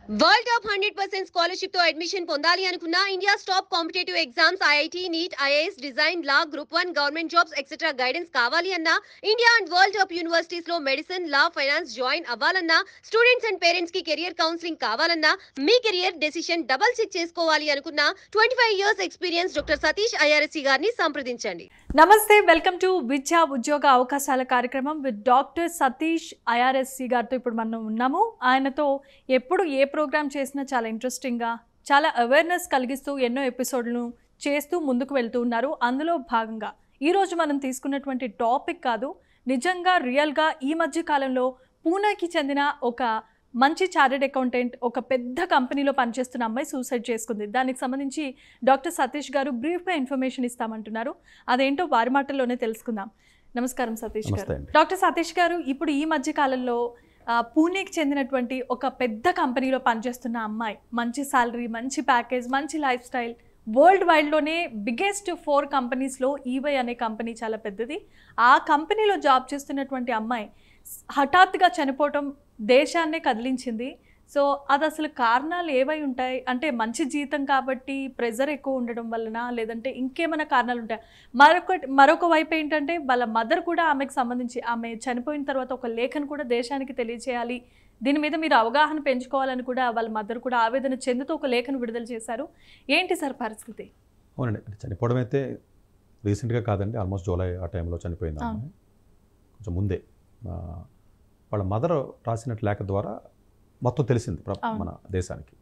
World top 100% scholarship తో admission పొందాలి అనుకున్న India's top competitive exams IIT NEET IAS design law group 1 government jobs etcetera guidance కావాలి అన్న India and world top universities లో medicine law finance join అవ్వాలన్నా students and parents కి career counselling కావాలన్నా మీ కెరియర్ డెసిషన్ డబుల్ చెక్ చేసుకోవాలి అనుకున్న 25 years experience doctor Satish IRSC గారిని సంప్రదించండి. నమస్తే, వెల్కమ్ టు విద్యా ఉద్యోగ అవకాశాల కార్యక్రమం విత్ డాక్టర్ సతీష్ ఐఆర్ఎస్సి గారితో ఇప్పుడు మనం ఉన్నాము. ఆయనతో ఎప్పుడు ఏ ప్రోగ్రామ్ చేసినా చాలా ఇంట్రెస్టింగ్గా, చాలా అవేర్నెస్ కలిగిస్తూ ఎన్నో ఎపిసోడ్లను చేస్తూ ముందుకు వెళ్తూ ఉన్నారు. అందులో భాగంగా ఈరోజు మనం తీసుకున్నటువంటి టాపిక్ కాదు, నిజంగా రియల్గా ఈ మధ్య కాలంలో పూణేకి చెందిన ఒక మంచి చార్టెడ్ అకౌంటెంట్ ఒక పెద్ద కంపెనీలో పనిచేస్తున్న అమ్మాయి సూసైడ్ చేసుకుంది. దానికి సంబంధించి డాక్టర్ సతీష్ గారు బ్రీఫ్గా ఇన్ఫర్మేషన్ ఇస్తామంటున్నారు. అదేంటో వారి మాటల్లోనే తెలుసుకుందాం. నమస్కారం సతీష్ గారు. డాక్టర్ సతీష్ గారు, ఇప్పుడు ఈ మధ్య కాలంలో పూణేకి చెందినటువంటి ఒక పెద్ద కంపెనీలో పనిచేస్తున్న అమ్మాయి, మంచి శాలరీ, మంచి ప్యాకేజ్, మంచి లైఫ్ స్టైల్, వరల్డ్ వైడ్లోనే బిగ్గెస్ట్ 4 కంపెనీస్లో ఈవై అనే కంపెనీ చాలా పెద్దది. ఆ కంపెనీలో జాబ్ చేస్తున్నటువంటి అమ్మాయి హఠాత్తుగా చనిపోవటం దేశాన్నే కదిలించింది. సో అది అసలు కారణాలు ఏవై ఉంటాయి? అంటే మంచి జీతం కాబట్టి ప్రెజర్ ఎక్కువ ఉండడం వలన, లేదంటే ఇంకేమైనా కారణాలు ఉంటాయి? మరొక వైపు ఏంటంటే వాళ్ళ మదర్ కూడా ఆమెకు సంబంధించి, ఆమె చనిపోయిన తర్వాత ఒక లేఖను కూడా దేశానికి తెలియజేయాలి, దీని మీద మీరు అవగాహన పెంచుకోవాలని కూడా వాళ్ళ మదర్ కూడా ఆవేదన చెందుతూ ఒక లేఖను విడుదల చేశారు. ఏంటి సార్ పరిస్థితి? అవునండి, చనిపోవడం అయితే రీసెంట్గా కాదండి, ఆల్మోస్ట్ జూలై ఆ టైంలో చనిపోయింది. కొంచెం ముందే వాళ్ళ మదర్ రాసినట్టు లేఖ ద్వారా మొత్తం తెలిసింది మన దేశానికి.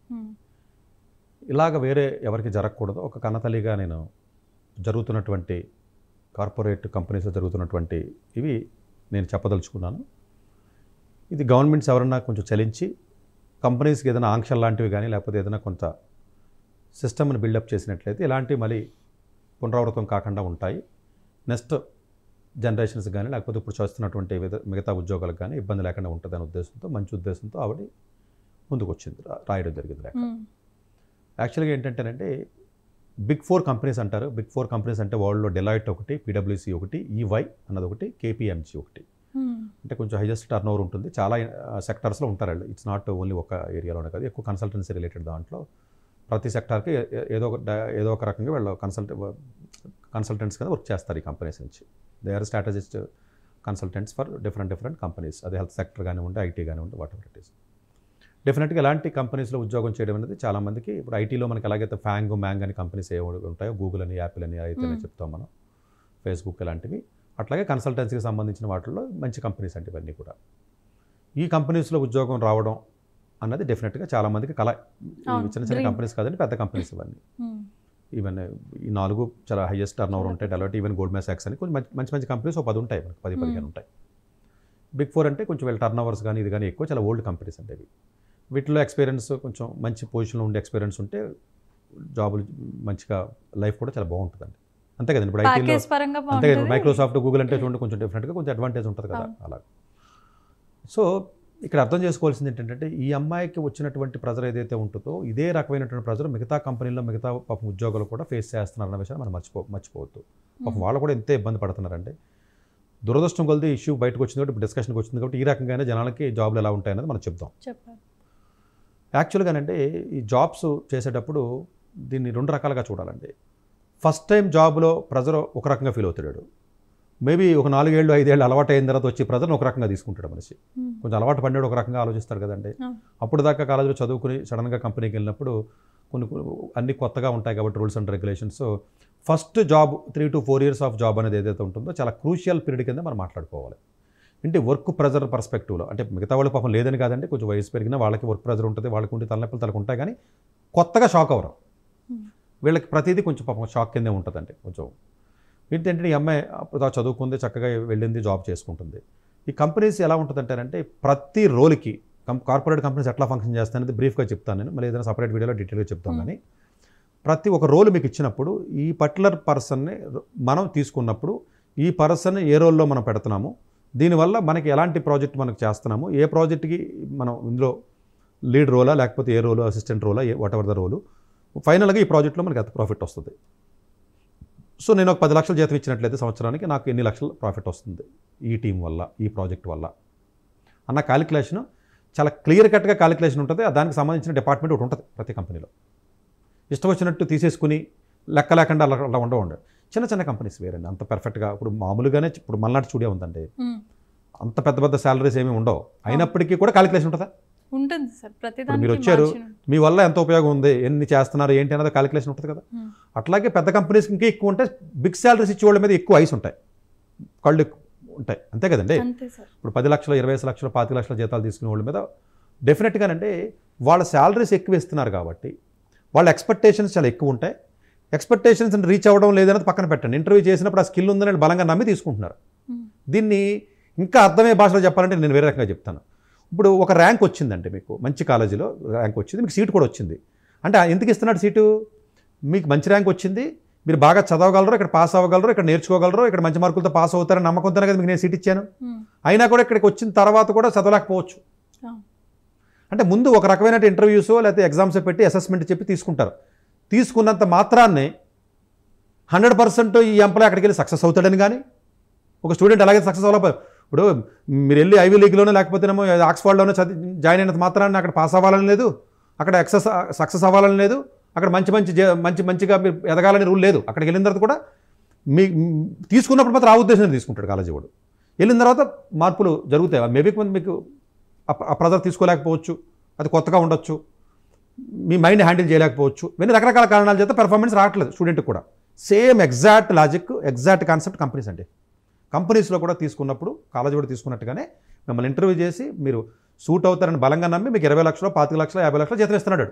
ఇలాగ వేరే ఎవరికి జరగకూడదు, ఒక కన్నతల్లిగా నేను జరుగుతున్నటువంటి కార్పొరేట్ కంపెనీస్లో జరుగుతున్నటువంటి ఇవి నేను చెప్పదలుచుకున్నాను. ఇది గవర్నమెంట్స్ ఎవరన్నా కొంచెం చలించి కంపెనీస్కి ఏదైనా ఆంక్షలు లాంటివి కానీ, లేకపోతే ఏదైనా కొంత సిస్టమ్ని బిల్డప్ చేసినట్లయితే ఇలాంటివి మళ్ళీ పునరావృతం కాకుండా ఉంటాయి. నెక్స్ట్ జనరేషన్స్ కానీ, లేకపోతే ఇప్పుడు చేస్తున్నటువంటి మిగతా ఉద్యోగాలకు కానీ ఇబ్బంది లేకుండా ఉంటుంది అనే ఉద్దేశంతో, మంచి ఉద్దేశంతో ఆవిడ ముందుకు వచ్చింది, రాయడం జరిగింది లేక. యాక్చువల్గా ఏంటంటేనంటే బిగ్ 4 కంపెనీస్ అంటారు. బిగ్ 4 కంపెనీస్ అంటే వరల్డ్లో డెలాయిట్ ఒకటి, PwC ఒకటి, EY అన్నది ఒకటి, KPMG ఒకటి. అంటే కొంచెం హైయెస్ట్ టర్న్ ఓవర్ ఉంటుంది. చాలా సెక్టర్స్లో ఉంటారు వాళ్ళు. ఇట్స్ నాట్ ఓన్లీ ఒక ఏరియాలోనే కాదు, ఎక్కువ కన్సల్టెన్సీ రిలేటెడ్ దాంట్లో ప్రతి సెక్టార్కి ఏదో ఒక రకంగా వాళ్ళు కన్సల్టెంట్స్ కింద వర్క్ చేస్తారు ఈ కంపెనీస్ నుంచి. They are strategist consultants for different companies. అది హెల్త్ సెక్టర్ కానివ్వండి, ఐటీ కానివ్వండి, వాట్ ఎవర్ ఇట్ ఈస్. డెఫినెట్గా ఇలాంటి కంపెనీస్లో ఉద్యోగం చేయడం అనేది చాలామందికి, ఇప్పుడు ఐటీలో మనకి ఎలాగైతే మ్యాంగ్ అని కంపెనీస్ ఏ ఉంటాయో, గూగుల్ అని, యాపిల్ అని అయితేనే చెప్తాం మనం, ఫేస్బుక్ ఇలాంటివి, అట్లాగే కన్సల్టెన్సీకి సంబంధించిన వాటిల్లో మంచి కంపెనీస్ అంటే ఇవన్నీ కూడా. ఈ కంపెనీస్లో ఉద్యోగం రావడం అన్నది డెఫినెట్గా చాలామందికి కళ. చిన్న కంపెనీస్ కాదండి, పెద్ద కంపెనీస్ ఇవన్నీ. ఈవెన్ ఈ 4 చాలా హైయెస్ట్ టర్న్ ఓవర్ ఉంటాయి. డెలాయిట్, ఈవెన్ గోల్డ్మ్యాన్ సాక్స్ అని కొంచెం మంచి కంపెనీస్ 10 ఉంటాయి, మనకి 10-15 ఉంటాయి. బిగ్ 4 అంటే కొంచెం వీళ్ళ టర్న్ ఓవర్స్ కానీ ఇది కానీ ఎక్కువ, చాలా ఓల్డ్ కంపెనీస్ అంటే ఇవి. వీటిలో ఎక్స్పీరియన్స్, కొంచెం మంచి పొజిషన్లో ఉండే ఎక్స్పీరియన్స్ ఉంటే జాబులు మంచిగా, లైఫ్ కూడా చాలా బాగుంటుందండి. అంతే కదండి, ఇప్పుడు ఐటీలో అంతే కదా, మైక్రోసాఫ్ట్, గూగుల్ అంటే చూడండి కొంచెం డిఫరెంట్గా కొంచెం అడ్వాంటేజ్ ఉంటుంది కదా అలా. సో ఇక్కడ అర్థం చేసుకోవాల్సింది ఏంటంటే, ఈ అమ్మాయికి వచ్చినటువంటి ప్రెజర్ ఏదైతే ఉంటుందో, ఇదే రకమైనటువంటి ప్రెజర్ మిగతా కంపెనీల్లో మిగతా పాపం ఉద్యోగాలు కూడా ఫేస్ చేస్తున్నారన్న విషయాన్ని మనం మర్చిపోవద్దు. పాపం వాళ్ళు కూడా ఎంతే ఇబ్బంది పడుతున్నారంటే, దురదృష్టం కొలది ఇష్యూ బయటకు వచ్చింది కాబట్టి, ఇప్పుడు డిస్కషన్కి వచ్చింది కాబట్టి, ఈ రకంగానే జనాలకి జాబ్లు ఎలా ఉంటాయనేది మనం చెప్దాం. యాక్చువల్గానంటే ఈ జాబ్స్ చేసేటప్పుడు దీన్ని 2 రకాలుగా చూడాలండి. ఫస్ట్ టైం జాబ్లో ప్రెజర్ ఒక రకంగా ఫీల్ అవుతాడు. మేబీ ఒక 4 ఏళ్ళు 5 ఏళ్ళు అలవాటు అయిన తర్వాత వచ్చి ప్రెజర్ని ఒక రకంగా తీసుకుంటాడు మనిషి. కొంచెం అలవాటు పడినాడు ఒక రకంగా ఆలోచిస్తాడు కదండి. అప్పుడు దాకా కాలేజీలో చదువుకుని సడన్గా కంపెనీకి వెళ్ళినప్పుడు కొన్ని అన్ని కొత్తగా ఉంటాయి కాబట్టి, rules and regulations. First job 3 to 4 years of job అనేది ఏదైతే ఉంటుందో చాలా క్రూషియల్ పీరియడ్ కింద మనం మాట్లాడుకోవాలి. అంటే వర్క్ ప్రెజర్ పర్స్పెక్టివ్లో, అంటే మిగతా వాళ్ళు పాపం లేదని కాదండి, కొంచెం వయసు పెరిగినా వాళ్ళకి వర్క్ ప్రెజర్ ఉంటుంది, వాళ్ళకి ఉంటే తలనొప్పులు తలకు ఉంటాయి, కానీ కొత్తగా షాక్ అవ్వరు. వీళ్ళకి ప్రతిదీ కొంచెం పాపం షాక్ కిందే ఉంటుందండి. కొంచెం ఏంటంటే ఈ అమ్మాయి అప్పుడు చదువుకుంది, చక్కగా వెళ్ళింది, జాబ్ చేసుకుంటుంది. ఈ కంపెనీస్ ఎలా ఉంటుందంటారంటే, ప్రతి రోల్కి కార్పొరేట్ కంపెనీస్ ఎట్లా ఫంక్షన్ చేస్తాయనేది బ్రీఫ్గా చెప్తాను నేను, మళ్ళీ ఏదైనా సపరేట్ వీడియోలో డీటెయిల్గా చెప్తాను. కానీ ప్రతి ఒక్క రోల్ మీకు ఇచ్చినప్పుడు, ఈ పర్టికులర్ పర్సన్ని మనం తీసుకున్నప్పుడు, ఈ పర్సన్ని ఏ రోల్లో మనం పెడుతున్నాము, దీనివల్ల మనకి ఎలాంటి ప్రాజెక్ట్ మనకు చేస్తున్నాము, ఏ ప్రాజెక్ట్కి మనం ఇందులో లీడ్ రోలా, లేకపోతే ఏ రోలు, అసిస్టెంట్ రోలా, వాట్ ఎవర్ ద రోలు, ఫైనల్గా ఈ ప్రాజెక్ట్లో మనకి ఎంత ప్రాఫిట్ వస్తుంది. సో నేను ఒక 10 లక్షల జీతం ఇచ్చినట్లయితే సంవత్సరానికి నాకు ఎన్ని లక్షల ప్రాఫిట్ వస్తుంది ఈ టీం వల్ల, ఈ ప్రాజెక్ట్ వల్ల అన్న క్యాలిక్యులేషన్ చాలా క్లియర్ కట్గా క్యాలిక్యులేషన్ ఉంటుంది. దానికి సంబంధించిన డిపార్ట్మెంట్ ఒకటి ఉంటుంది ప్రతి కంపెనీలో. ఇష్టం వచ్చినట్టు తీసేసుకుని లెక్క లేకుండా అలా ఉండవు. చిన్న చిన్న కంపెనీస్ వేరండి అంత పర్ఫెక్ట్గా. ఇప్పుడు మామూలుగానే ఇప్పుడు మల్నాటి స్టూడియో ఉందండి, అంత పెద్ద పెద్ద శాలరీస్ ఏమీ ఉండవు, అయినప్పటికీ కూడా క్యాలిక్యులేషన్ ఉంటుందా? ఉంటుంది సార్. ఇప్పుడు మీరు వచ్చారు, మీ వల్ల ఎంత ఉపయోగం ఉంది, ఎన్ని చేస్తున్నారు ఏంటి అనేది క్యాలిక్యులేషన్ ఉంటుంది కదా. అట్లాగే పెద్ద కంపెనీస్ ఇంకా ఎక్కువ ఉంటాయి, బిగ్ శాలరీస్ ఇచ్చే వాళ్ళ మీద ఎక్కువ ఐస్ ఉంటాయి, కళ్ళు ఉంటాయి, అంతే కదండి. ఇప్పుడు 10 లక్షలు 20 లక్షలు 25 లక్షల జీతాలు తీసుకునే వాళ్ళ మీద డెఫినెట్గానంటే వాళ్ళ శాలరీస్ ఎక్కువ ఇస్తున్నారు కాబట్టి వాళ్ళ ఎక్స్పెక్టేషన్స్ చాలా ఎక్కువ ఉంటాయి. ఎక్స్పెక్టేషన్స్ రీచ్ అవ్వడం లేదన్నది పక్కన పెట్టండి, ఇంటర్వ్యూ చేసినప్పుడు ఆ స్కిల్ ఉందని బలంగా నమ్మి తీసుకుంటున్నారు. దీన్ని ఇంకా అర్థమయ్యే భాషలో చెప్పాలంటే నేను వేరే రకంగా చెప్తాను. ఇప్పుడు ఒక ర్యాంక్ వచ్చిందంటే, మీకు మంచి కాలేజీలో ర్యాంక్ వచ్చింది, మీకు సీట్ కూడా వచ్చింది అంటే ఎందుకు ఇస్తున్నాడు సీటు? మీకు మంచి ర్యాంక్ వచ్చింది, మీరు బాగా చదవగలరు, ఇక్కడ పాస్ అవ్వగలరు, ఇక్కడ నేర్చుకోగలరు, ఇక్కడ మంచి మార్కులతో పాస్ అవుతారని నమ్మకంతోనే కదా మీకు నేను సీట్ ఇచ్చాను. అయినా కూడా ఇక్కడికి వచ్చిన తర్వాత కూడా చదవలేకపోవచ్చు. అంటే ముందు ఒక రకమైన ఇంటర్వ్యూస్ లేకపోతే ఎగ్జామ్స్ పెట్టి అసెస్మెంట్ చెప్పి తీసుకుంటారు. తీసుకున్నంత మాత్రాన్ని 100% ఈ ఎంప్లాయ్ అక్కడికి వెళ్ళి సక్సెస్ అవుతాడని కానీ, ఒక స్టూడెంట్ అలాగే సక్సెస్ అవ్వలేకపోతే, ఇప్పుడు మీరు వెళ్ళి ఐవీ లీగ్లోనే లేకపోతేనేమో ఆక్స్ఫర్డ్లోనే జాయిన్ అయినంత మాత్రాన్ని అక్కడ పాస్ అవ్వాలని లేదు, అక్కడ సక్సెస్ అవ్వాలని లేదు, అక్కడ మంచిగా మీరు ఎదగాలని రూల్ లేదు. అక్కడికి వెళ్ళిన తర్వాత కూడా మీ తీసుకున్నప్పుడు మాత్రం ఆ ఉద్దేశం తీసుకుంటాడు కాలేజీ వాడు. వెళ్ళిన తర్వాత మార్పులు జరుగుతాయి. మేబీ కొంత మీకు ఆ ప్రెజర్ తీసుకోలేకపోవచ్చు, అది కొత్తగా ఉండొచ్చు, మీ మైండ్ హ్యాండిల్ చేయలేకపోవచ్చు, ఇవన్నీ రకరకాల కారణాల చేత పెర్ఫార్మెన్స్ రావట్లేదు స్టూడెంట్కి కూడా. Same exact logic, exact concept companies అండి. కంపెనీస్లో కూడా తీసుకున్నప్పుడు కాలేజీ కూడా తీసుకున్నట్టుగానే మిమ్మల్ని ఇంటర్వ్యూ చేసి మీరు సూట్ అవుతారని బలంగా నమ్మి మీకు 20 లక్షలు 25 లక్షలు 50 లక్షలు జీతం ఇస్తున్నాడు.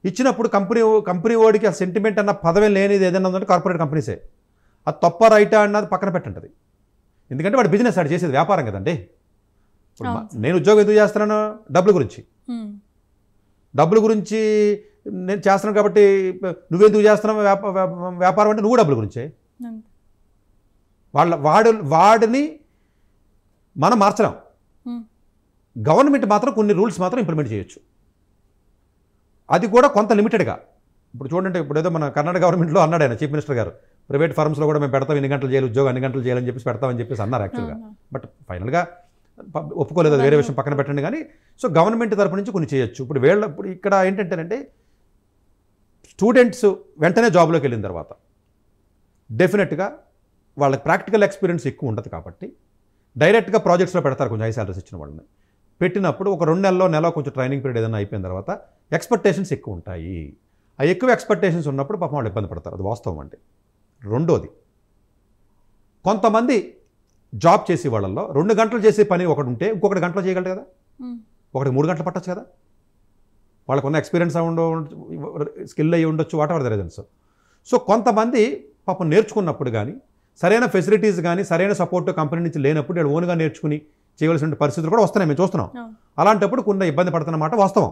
ఇచ్చినప్పుడు కంపెనీ ఓడికి ఆ సెంటిమెంట్ అన్న పదవి లేనిది ఏదైనా ఉందంటే కార్పొరేట్ కంపెనీసే. అది తప్ప రైటా అన్నది పక్కన పెట్టండి. ఎందుకంటే వాడు బిజినెస్ వాడు చేసేది వ్యాపారం కదండి. నేను ఉద్యోగం ఎందుకు చేస్తున్నాను? డబ్బుల గురించి నేను చేస్తున్నాను కాబట్టి నువ్వెందుకు చేస్తున్నావు వ్యాపారం అంటే నువ్వు డబ్బుల గురించే. వాడిని మనం మార్చలేం. గవర్నమెంట్ మాత్రం కొన్ని రూల్స్ మాత్రం ఇంప్లిమెంట్ చేయొచ్చు, అది కూడా కొంత లిమిటెడ్గా. ఇప్పుడు చూడండి, ఇప్పుడు ఏదో మన కర్ణాటక గవర్నమెంట్లో అన్నాడు ఆయన చీఫ్ మినిస్టర్ గారు, ప్రైవేట్ ఫర్మ్స్లో కూడా మేము పెడతాం, 8 గంటలు చేయాలి ఉద్యోగం, 2 గంటలు చేయాలని చెప్పేసి పెడతామని చెప్పేసి అన్నారు యాక్చువల్గా. బట్ ఫైనల్గా ఒప్పుకోలేదు, అది వేరే విషయం పక్కన పెట్టండి. కానీ సో గవర్నమెంట్ తరపు నుంచి కొన్ని చేయొచ్చు. ఇప్పుడు ఇక్కడ ఏంటంటేనంటే స్టూడెంట్స్ వెంటనే జాబ్లోకి వెళ్ళిన తర్వాత డెఫినెట్గా వాళ్ళకి ప్రాక్టికల్ ఎక్స్పీరియన్స్ ఎక్కువ ఉంటుంది కాబట్టి డైరెక్ట్గా ప్రాజెక్ట్స్లో పెడతారు కొంచెం హై సాలరీస్ ఇచ్చిన వాళ్ళని. పెట్టినప్పుడు ఒక 2 నెలలో కొంచెం ట్రైనింగ్ పీరియడ్ ఏదైనా అయిపోయిన తర్వాత ఎక్స్పెక్టేషన్స్ ఎక్కువ ఉంటాయి. ఆ ఎక్కువ ఎక్స్పెక్టేషన్స్ ఉన్నప్పుడు పాపం వాళ్ళు ఇబ్బంది పడతారు, అది వాస్తవం అండి. రెండోది, కొంతమంది జాబ్ చేసే వాళ్ళల్లో 2 గంటలు చేసే పని ఒకటి ఉంటే ఇంకొకటి గంటలో చేయగలరు కదా, ఒకటి 3 గంటలు పట్టచ్చు కదా. వాళ్ళకున్న ఎక్స్పీరియన్స్ స్కిల్ అయ్యి ఉండొచ్చు, what ever the reasons. So కొంతమంది పాపం నేర్చుకున్నప్పుడు కానీ సరైన ఫెసిలిటీస్ కానీ సరైన సపోర్ట్ కంపెనీ నుంచి లేనప్పుడు వాళ్ళు ఓన్గా నేర్చుకుని చేయవలసిన పరిస్థితులు కూడా వస్తున్నాయి, మేము చూస్తున్నాం. అలాంటప్పుడు కొన్ని ఇబ్బంది పడుతున్నమాట వాస్తవం.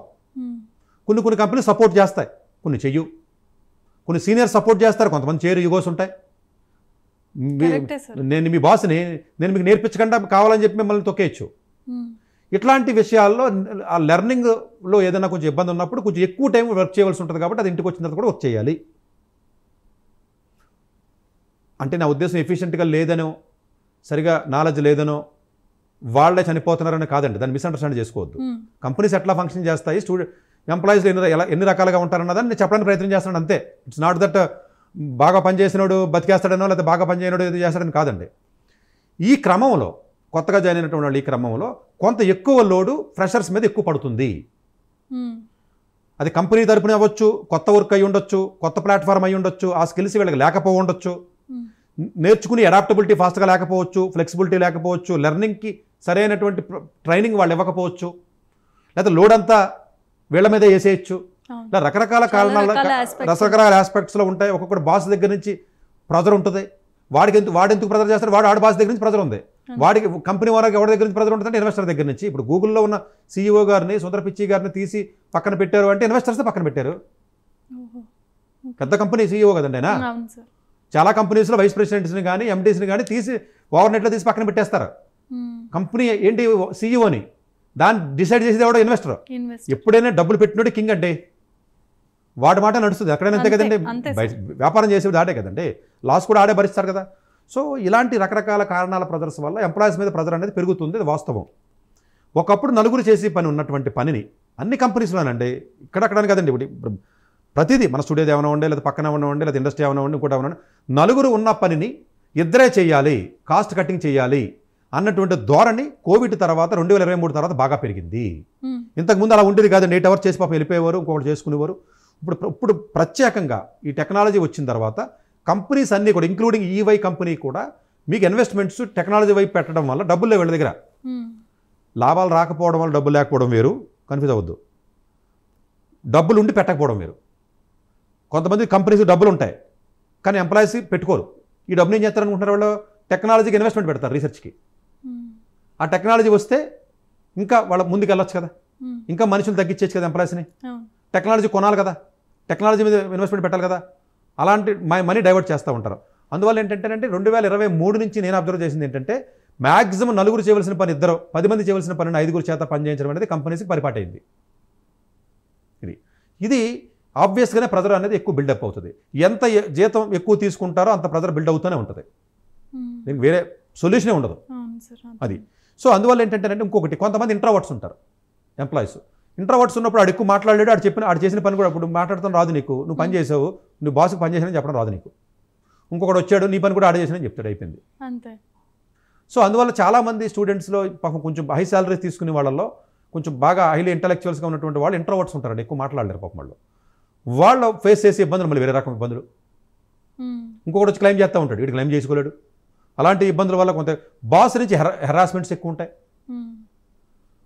కొన్ని కంపెనీలు సపోర్ట్ చేస్తాయి, కొన్ని చెయ్యు. కొన్ని సీనియర్ సపోర్ట్ చేస్తారు, కొంతమంది చేయరు, యుగోస్ ఉంటాయి. నేను మీ బాస్ని నేను మీకు నేర్పించకుండా కావాలని చెప్పి మిమ్మల్ని తొక్కేయచ్చు. ఇట్లాంటి విషయాల్లో ఆ లెర్నింగ్లో ఏదైనా కొంచెం ఇబ్బంది ఉన్నప్పుడు కొంచెం ఎక్కువ టైం వర్క్ చేయవలసి ఉంటుంది కాబట్టి అది ఇంటికి వచ్చిన తర్వాత కూడా వర్క్ చేయాలి. అంటే నా ఉద్దేశం ఎఫిషియెంట్గా లేదనో సరిగా నాలెడ్జ్ లేదనో వాళ్ళే చనిపోతున్నారని కాదండి, దాన్ని మిస్అండర్స్టాండ్ చేసుకోవద్దు. కంపెనీస్ ఎట్లా ఫంక్షన్ చేస్తాయి, ఎంప్లాయీస్ ఎన్ని రకాలుగా ఉంటారన్నదాన్ని నేను చెప్పడానికి ప్రయత్నం చేస్తున్నాను అంతే. ఇట్స్ నాట్ దట్ బాగా పనిచేసినాడు బతికేస్తాడనో లేకపోతే బాగా పనిచేయనాడు ఏదో చేస్తాడని కాదండి. ఈ క్రమంలో కొత్తగా జాయిన్ అయినటువంటి వాళ్ళు ఈ క్రమంలో కొంత ఎక్కువ లోడు ఫ్రెషర్స్ మీద ఎక్కువ పడుతుంది. అది కంపెనీ తరపున అవ్వచ్చు, కొత్త వర్క్ అయి ఉండొచ్చు, కొత్త ప్లాట్ఫామ్ అయి ఉండొచ్చు, ఆ స్కిల్స్ వీళ్ళకి లేకపో ఉండొచ్చు, నేర్చుకుని అడాప్టబిలిటీ ఫాస్ట్గా లేకపోవచ్చు, ఫ్లెక్సిబిలిటీ లేకపోవచ్చు, లెర్నింగ్కి సరైనటువంటి ట్రైనింగ్ వాళ్ళు ఇవ్వకపోవచ్చు, లేకపోతే లోడ్ అంతా వీళ్ళ మీదే వేసేయచ్చు. ఇలా రకరకాల కారణాలు రకరకాల ఆస్పెక్ట్స్లో ఉంటాయి. ఒక్కొక్కటి బాస్ దగ్గర నుంచి ప్రెజర్ ఉంటుంది, వాడెందుకు ప్రెజర్ చేస్తాడు, వాడి బాస్ దగ్గర నుంచి ప్రెజర్ ఉంది, వాడికి కంపెనీ వారికి ఎవరి దగ్గర నుంచి ప్రెజర్ ఉంటుందంటే ఇన్వెస్టర్ దగ్గర నుంచి. ఇప్పుడు గూగుల్లో ఉన్న CEO గారిని సుందర్ పిచ్చై గారిని తీసి పక్కన పెట్టారు అంటే ఇన్వెస్టర్స్ పక్కన పెట్టారు. పెద్ద కంపెనీ CEO కదండి ఆయన. చాలా కంపెనీస్లో వైస్ ప్రెసిడెంట్స్ని కానీ MDస్ని కానీ తీసి ఓవర్నెట్లో తీసి పక్కన పెట్టేస్తారు. కంపెనీ ఏంటి CEOని దాన్ని డిసైడ్ చేసేది ఎవడో ఇన్వెస్టర్. ఎప్పుడైనా డబ్బులు పెట్టినోడు కింగ్ అంటే వాడి మాట నడుస్తుంది ఎక్కడైనా, అంతే కదండి. వ్యాపారం చేసేది ఆడే కదండి, లాస్ కూడా ఆడే భరిస్తారు కదా. సో ఇలాంటి రకరకాల కారణాల ప్రెజర్స్ వల్ల ఎంప్లాయీస్ మీద ప్రెజర్ అనేది పెరుగుతుంది, అది వాస్తవం. ఒకప్పుడు నలుగురు చేసి పని ఉన్నటువంటి పనిని అన్ని కంపెనీస్లోనండి, ఇక్కడక్కడని కదండి, ఇప్పుడు ప్రతిదీ మన స్టూడియో ఏమైనా ఉండే, లేదా పక్కన ఏమైనా ఉండే, లేదా ఇండస్ట్రీ ఏమైనా ఉండి, ఇంకోటి ఏమైనా నలుగురు ఉన్న పనిని ఇద్దరే చేయాలి, కాస్ట్ కటింగ్ చేయాలి అన్నటువంటి ధోరణి కోవిడ్ తర్వాత 2023 తర్వాత బాగా పెరిగింది. ఇంతకుముందు అలా ఉండేది కాదండి. 8 అవర్స్ చేసి పాపం వెళ్ళిపోయేవారు, ఇంకొకటి చేసుకునేవారు. ఇప్పుడు ప్రత్యేకంగా ఈ టెక్నాలజీ వచ్చిన తర్వాత కంపెనీస్ అన్నీ కూడా, ఇంక్లూడింగ్ ఈవై కంపెనీ కూడా, మీకు ఇన్వెస్ట్మెంట్స్ టెక్నాలజీ వైపు పెట్టడం వల్ల డబ్బులు లేవు వీళ్ళ దగ్గర. లాభాలు రాకపోవడం వల్ల డబ్బులు లేకపోవడం వేరు, కన్ఫ్యూజ్ అవ్వద్దు. డబ్బులు ఉండి పెట్టకపోవడం వేరు. కొంతమంది కంపెనీస్ డబ్బులు ఉంటాయి కానీ ఎంప్లాయీస్ పెట్టుకోరు. ఈ డబ్బులు ఏం చేస్తారనుకుంటున్నారు వాళ్ళు? టెక్నాలజీకి ఇన్వెస్ట్మెంట్ పెడతారు, రీసెర్చ్కి. ఆ టెక్నాలజీ వస్తే ఇంకా వాళ్ళ ముందుకు వెళ్ళొచ్చు కదా, ఇంకా మనుషులు తగ్గించేచ్చు కదా ఎంప్లాయీస్ని. టెక్నాలజీ కొనాలి కదా, టెక్నాలజీ మీద ఇన్వెస్ట్మెంట్ పెట్టాలి కదా. అలాంటి మనీ డైవర్ట్ చేస్తూ ఉంటారు. అందువల్ల ఏంటంటే 2023 నుంచి నేను అబ్జర్వ్ చేసింది ఏంటంటే, మ్యాక్సిమం నలుగురు చేయవలసిన పని ఇద్దరు, 10 మంది చేయవలసిన పని 5 చేత పని చేయించడం అనేది కంపెనీస్కి పరిపాటైంది. ఇది ఆబ్వియస్గానే ప్రెజర్ అనేది ఎక్కువ బిల్డప్ అవుతుంది. ఎంత జీతం ఎక్కువ తీసుకుంటారో అంత ప్రెజర్ బిల్డ్ అవుతూనే ఉంటుంది. దీనికి వేరే సొల్యూషనే ఉండదు అది. సో అందువల్ల ఏంటంటే ఇంకొకటి, కొంతమంది ఇంట్రావర్ట్స్ ఉంటారు ఎంప్లాయీస్. ఇంట్రావర్ట్స్ ఉన్నప్పుడు ఆడు ఎక్కువ మాట్లాడాడు, ఆడు చేసిన పని కూడా ఇప్పుడు మాట్లాడటం రాదు నీకు, నువ్వు పని చేసావు, నువ్వు బాస్కి పని చేసానని చెప్పడం రాదు నీకు. ఇంకొకటి వచ్చాడు, నీ పని కూడా ఆడ చేసానని చెప్తాడు, అయిపోయింది అంతే. సో అందువల్ల చాలామంది స్టూడెంట్స్లో పాపం కొంచెం హై సాలరీస్ తీసుకునే వాళ్ళల్లో కొంచెం బాగా హైలీ ఇంటలెక్చువల్స్గా ఉన్నటువంటి వాళ్ళు ఇంట్రావర్ట్స్ ఉంటారండి, ఎక్కువ మాట్లాడలేరు పాపం. వాళ్ళు ఫేస్ చేసే ఇబ్బందులు మళ్ళీ వేరే రకం ఇబ్బందులు. ఇంకొకటి వచ్చి క్లెయిమ్ చేస్తూ ఉంటాడు, వీడు క్లెయిమ్ చేసుకోలేడు. అలాంటి ఇబ్బందుల వల్ల కొంత బాస్ నుంచి హెరాస్మెంట్స్ ఎక్కువ ఉంటాయి,